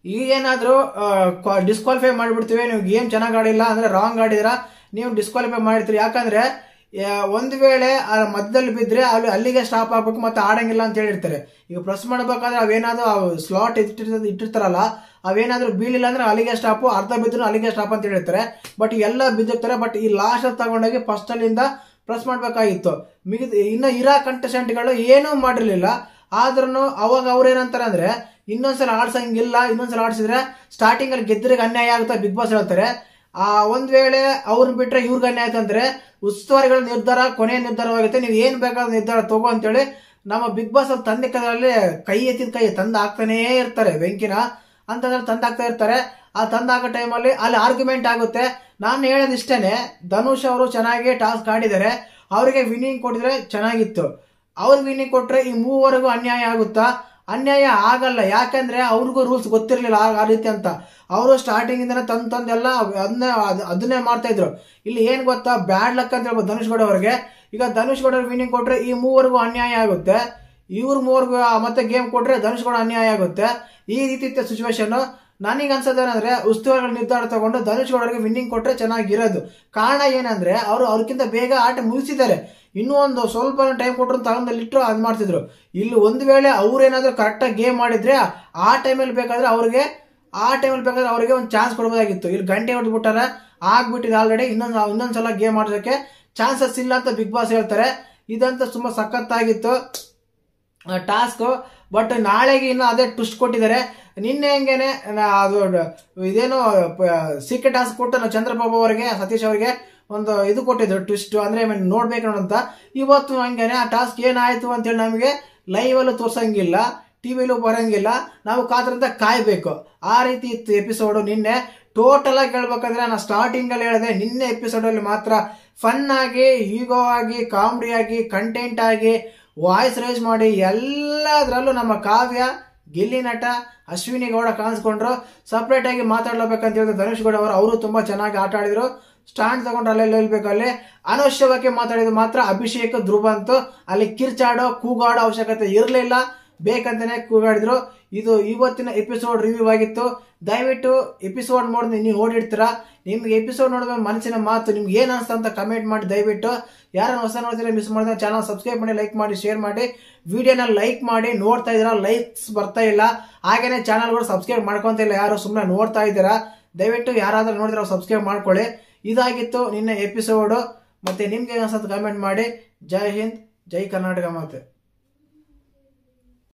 ಈಗೇನಾದ್ರೂ ಡಿಸ್ಕ್ವಾಲಿಫೈ ಮಾಡಿಬಿಡ್ತೀವಿ, ನೀವು ಗೇಮ್ ಚೆನ್ನಾಗಿ ಆಡಿಲ್ಲ ಅಂದ್ರೆ ರಾಂಗ್ ಆಡಿದ್ರ ನೀವು ಡಿಸ್ಕ್ವಾಲಿಫೈ ಮಾಡಿರ್ತೀರಿ. ಯಾಕಂದ್ರೆ ಒಂದ್ ವೇಳೆ ಮಧ್ಯದಲ್ಲಿ ಬಿದ್ರೆ ಅಲ್ಲಿಗೆ ಸ್ಟಾಪ್ ಆಗ್ಬೇಕು ಮತ್ತೆ ಆಡಂಗಿಲ್ಲ ಅಂತ ಹೇಳಿರ್ತಾರೆ. ಈಗ ಪ್ರೆಸ್ ಮಾಡ್ಬೇಕಾದ್ರೆ ಅವೇನಾದ್ರೂ ಸ್ಲಾಟ್ ಇಟ್ಟಿರ್ತಾರಲ್ಲ ಅವೇನಾದ್ರೂ ಬೀಳಿಲ್ಲ ಅಂದ್ರೆ ಅಲ್ಲಿಗೆ ಸ್ಟಾಪ್, ಅರ್ಧ ಬಿದ್ರು ಅಲ್ಲಿಗೆ ಸ್ಟಾಪ್ ಅಂತ ಹೇಳಿರ್ತಾರೆ. ಬಟ್ ಎಲ್ಲ ಬಿದ್ದಿರ್ತಾರೆ. ಬಟ್ ಈ ಲಾಸ್ಟ್ ತಗೊಂಡೋಗಿ ಫಸ್ಟ್ ಅಲ್ಲಿಂದ ಪ್ರೆಸ್ ಮಾಡ್ಬೇಕಾಗಿತ್ತು. ಇನ್ನು ಇರೋ ಕಂಟೆಸ್ಟೆಂಟ್ಗಳು ಏನೂ ಮಾಡಿರ್ಲಿಲ್ಲ. ಆದ್ರೂ ಅವಾಗ ಅವ್ರೇನಂತಾರೆ ಅಂದ್ರೆ ಇನ್ನೊಂದ್ಸಲ ಆಡ್ಸಂಗಿಲ್ಲ, ಇನ್ನೊಂದ್ಸಲ ಆಡ್ಸಿದ್ರೆ ಸ್ಟಾರ್ಟಿಂಗ್ ಅಲ್ಲಿ ಗೆದ್ದರಿಗೆ ಅನ್ಯಾಯ ಆಗುತ್ತೆ ಬಿಗ್ ಬಾಸ್ ಹೇಳ್ತಾರೆ. ಒಂದ್ ವೇಳೆ ಅವ್ರನ್ನ ಬಿಟ್ರೆ ಇವ್ರಿಗೆ ಅನ್ಯಾಯ ಆಯ್ತಂದ್ರೆ ಉಸ್ತುವಾರಿಗಳ ನಿರ್ಧಾರ ಕೊನೆಯ ನಿರ್ಧಾರವಾಗುತ್ತೆ. ನೀವು ಏನ್ ಬೇಕಾದ ನಿರ್ಧಾರ ತಗೋ ಅಂತೇಳಿ ನಮ್ಮ ಬಿಗ್ ಬಾಸ್ ಅವ್ರು ತಂದೆ ಕೈಯಲ್ಲಿ ಕೈ ಎತ್ತಿದ ಕೈ ತಂದು ಹಾಕ್ತಾನೇ ಇರ್ತಾರೆ. ಬೆಂಕಿನ ಅಂತಂದ್ರೆ ತಂದಾಕ್ತಾ ಇರ್ತಾರೆ. ಆ ತಂದಾಕೋ ಟೈಮಲ್ಲಿ ಅಲ್ಲಿ ಆರ್ಗ್ಯುಮೆಂಟ್ ಆಗುತ್ತೆ. ನಾನು ಹೇಳೋದಿಷ್ಟೇನೆ, ಧನುಷ್ ಅವರು ಚೆನ್ನಾಗಿ ಟಾಸ್ಕ್ ಆಡಿದ್ದಾರೆ, ಅವರಿಗೆ ವಿನ್ನಿಂಗ್ ಕೊಟ್ಟಿದ್ರೆ ಚೆನ್ನಾಗಿತ್ತು. ಅವ್ರಿಗೆ ವಿನ್ನಿಂಗ್ ಕೊಟ್ರೆ ಈ ಮೂವರೆಗೂ ಅನ್ಯಾಯ ಆಗುತ್ತಾ? ಅನ್ಯಾಯ ಆಗಲ್ಲ. ಯಾಕಂದ್ರೆ ಅವ್ರಿಗೂ ರೂಲ್ಸ್ ಗೊತ್ತಿರ್ಲಿಲ್ಲ ಆ ರೀತಿ ಅಂತ. ಅವರು ಸ್ಟಾರ್ಟಿಂಗ್ ಇಂದ ತಂದೆಲ್ಲ ಅದನ್ನೇ ಮಾಡ್ತಾ ಇದ್ರು. ಇಲ್ಲಿ ಏನ್ ಗೊತ್ತಾ, ಬ್ಯಾಡ್ ಲಕ್ ಅಂತ ಹೇಳ್ಬೋದು ಧನುಷ್ ಗೌಡ ಅವ್ರಿಗೆ. ಈಗ ಧನುಷ್ ಗೌಡ ವಿನ್ನಿಂಗ್ ಕೊಟ್ರೆ ಈ ಮೂವರೆಗೂ ಅನ್ಯಾಯ ಆಗುತ್ತೆ. ಇವ್ರ ಮೂವರ್ಗೂ ಮತ್ತೆ ಗೇಮ್ ಕೊಟ್ರೆ ಧನುಷ್ ಗೌಡ ಅನ್ಯಾಯ ಆಗುತ್ತೆ. ಈ ರೀತಿ ಸಿಚುವೇಶನ್. ನನಗೆ ಅನ್ಸೋದೇನಂದ್ರೆ ಉಸ್ತುವಾರಿಗಳ ನಿರ್ಧಾರ ತಗೊಂಡು ಧನುಷ್ ಗೌಡರಿಗೆ ವಿನ್ನಿಂಗ್ ಕೊಟ್ರೆ ಚೆನ್ನಾಗಿರೋದು. ಕಾರಣ ಏನಂದ್ರೆ ಅವ್ರಿಗಿಂತ ಬೇಗ ಆಟ ಮುಗಿಸಿದ್ದಾರೆ. ಇನ್ನೂ ಒಂದು ಸ್ವಲ್ಪ ಟೈಮ್ ಕೊಟ್ಟರು ತಗೊಂಡಲ್ಲಿಟ್ಟು ಅದ್ ಮಾಡ್ತಿದ್ರು. ಇಲ್ಲಿ ಒಂದ್ ವೇಳೆ ಅವ್ರೇನಾದ್ರೂ ಕರೆಕ್ಟಾಗಿ ಗೇಮ್ ಮಾಡಿದ್ರೆ ಆ ಟೈಮಲ್ಲಿ ಬೇಕಾದ್ರೆ ಅವ್ರಿಗೆ ಒಂದು ಚಾನ್ಸ್ ಕೊಡ್ಬೋದಾಗಿತ್ತು. ಇಲ್ಲಿ ಗಂಟೆ ಹೊಡೆದ್ಬಿಟ್ಟಾರ, ಆಗ್ಬಿಟ್ಟಿದೆ ಆಲ್ರೆಡಿ. ಇನ್ನೊಂದ್ಸಲ ಗೇಮ್ ಆಡೋದಕ್ಕೆ ಚಾನ್ಸಸ್ ಇಲ್ಲ ಅಂತ ಬಿಗ್ ಬಾಸ್ ಹೇಳ್ತಾರೆ. ಇದಂತ ತುಂಬಾ ಸಖತ್ತಾಗಿತ್ತು ಟಾಸ್ಕ್. ಬಟ್ ನಾಳೆಗೆ ಇನ್ನು ಅದೇ ಟ್ವಿಸ್ಟ್ ಕೊಟ್ಟಿದ್ದಾರೆ. ನಿನ್ನೆ ಹೆಂಗೇನೆ ಅದು ಇದೇನೋ ಸೀಕ್ರೆಟ್ ಟಾಸ್ಕ್ ಕೊಟ್ಟು ನಾವು ಚಂದ್ರಬಾಬು ಅವರಿಗೆ ಸತೀಶ್ ಅವರಿಗೆ ಒಂದು ಇದು ಕೊಟ್ಟಿದ್ರು ಟ್ವಿಸ್ಟ್, ಅಂದ್ರೆ ನೋಡ್ಬೇಕು ನೋಡಂತ. ಇವತ್ತು ಹಂಗೇನೆ ಆ ಟಾಸ್ಕ್ ಏನಾಯ್ತು ಅಂತೇಳಿ ನಮಗೆ ಲೈವ್ ಅಲ್ಲೂ ತೋರ್ಸಂಗಿಲ್ಲ, ಟಿವಿಲೂ ಬರಂಗಿಲ್ಲ. ನಾವು ಕಾದ್ರಂತ ಕಾಯ್ಬೇಕು. ಆ ರೀತಿ ಇತ್ತು ಎಪಿಸೋಡ್ ನಿನ್ನೆ. ಟೋಟಲ್ ಆಗಿ ಹೇಳ್ಬೇಕಂದ್ರೆ ನಾನು ಸ್ಟಾರ್ಟಿಂಗ್ ಅಲ್ಲಿ ಹೇಳಿದೆ, ನಿನ್ನೆ ಎಪಿಸೋಡ್ ಅಲ್ಲಿ ಮಾತ್ರ ಫನ್ ಆಗಿ, ಹೀಗೋ ಆಗಿ, ಕಾಮಿಡಿ ಆಗಿ, ಕಂಟೆಂಟ್ ಆಗಿ, ವಾಯ್ಸ್ ರೈಸ್ ಮಾಡಿ ಎಲ್ಲದರಲ್ಲೂ ನಮ್ಮ ಕಾವ್ಯ, ಗಿಲ್ಲಿ ನಟ, ಅಶ್ವಿನಿ ಗೌಡ ಕಾಣಿಸ್ಕೊಂಡ್ರು. ಸಪ್ರೇಟ್ ಆಗಿ ಮಾತಾಡ್ಲೇಬೇಕಂತ ಹೇಳಿದ್ರೆ ಧನುಷ್ ಗೌಡ ಅವರು ತುಂಬಾ ಚೆನ್ನಾಗಿ ಆಟ ಆಡಿದ್ರು. ಸ್ಟ್ಯಾಂಡ್ ತಗೊಂಡ್ರೆ ಅಲ್ಲೆಲ್ಲ ಹೇಳ್ಬೇಕು. ಅಲ್ಲಿ ಅನವಶ್ಯವಾಗಿ ಮಾತಾಡಿದ್ರು ಮಾತ್ರ ಅಭಿಷೇಕ್, ಧ್ರುವ ಅಂತೂ ಅಲ್ಲಿ ಕಿರ್ಚಾಡೋ ಕೂಗಾಡೋ ಅವಶ್ಯಕತೆ ಇರಲಿಲ್ಲ, ಬೇಕಂತಾನೆ ಕೂಗಾಡಿದ್ರು. ಇದು ಇವತ್ತಿನ ಎಪಿಸೋಡ್ ರಿವ್ಯೂ ಆಗಿತ್ತು. ದಯವಿಟ್ಟು ಎಪಿಸೋಡ್ ನೀವು ನೋಡಿರ್ತೀರಾ, ನಿಮ್ಗೆ ಎಪಿಸೋಡ್ ನೋಡಿದ್ರೆ ಮನಸ್ಸಿನ ಮಾತು ನಿಮ್ಗೆ ಏನ್ ಅನ್ಸ್ತಾ ಅಂತ ಕಮೆಂಟ್ ಮಾಡಿ. ದಯವಿಟ್ಟು ಯಾರನ್ನ ಹೊಸ ನೋಡ್ತೀರಾ ಮಿಸ್ ಮಾಡಿದ್ರೆ ಚಾನಲ್ ಸಬ್ಸ್ಕ್ರೈಬ್ ಮಾಡಿ, ಲೈಕ್ ಮಾಡಿ, ಶೇರ್ ಮಾಡಿ. ವಿಡಿಯೋನ ಲೈಕ್ ಮಾಡಿ. ನೋಡ್ತಾ ಇದ್ದೀರಾ, ಲೈಕ್ಸ್ ಬರ್ತಾ ಇಲ್ಲ. ಹಾಗೇನೆ ಚಾನಲ್ಗಳು ಸಬ್ಸ್ಕ್ರೈಬ್ ಮಾಡ್ಕೊಂತ ಇಲ್ಲ, ಯಾರು ಸುಮ್ಮನೆ ನೋಡ್ತಾ ಇದ್ದೀರಾ. ದಯವಿಟ್ಟು ಯಾರಾದ್ರೂ ನೋಡಿದ್ರೆ ಸಬ್ಸ್ಕ್ರೈಬ್ ಮಾಡ್ಕೊಳ್ಳಿ. ಇದಾಗಿತ್ತು ನಿನ್ನೆ ಎಪಿಸೋಡ್. ಮತ್ತೆ ನಿಮ್ಗೆ ಅನ್ಸುತ್ತೆ ಕಮೆಂಟ್ ಮಾಡಿ. ಜೈ ಹಿಂದ್, ಜೈ ಕರ್ನಾಟಕ ಮಾತೆ.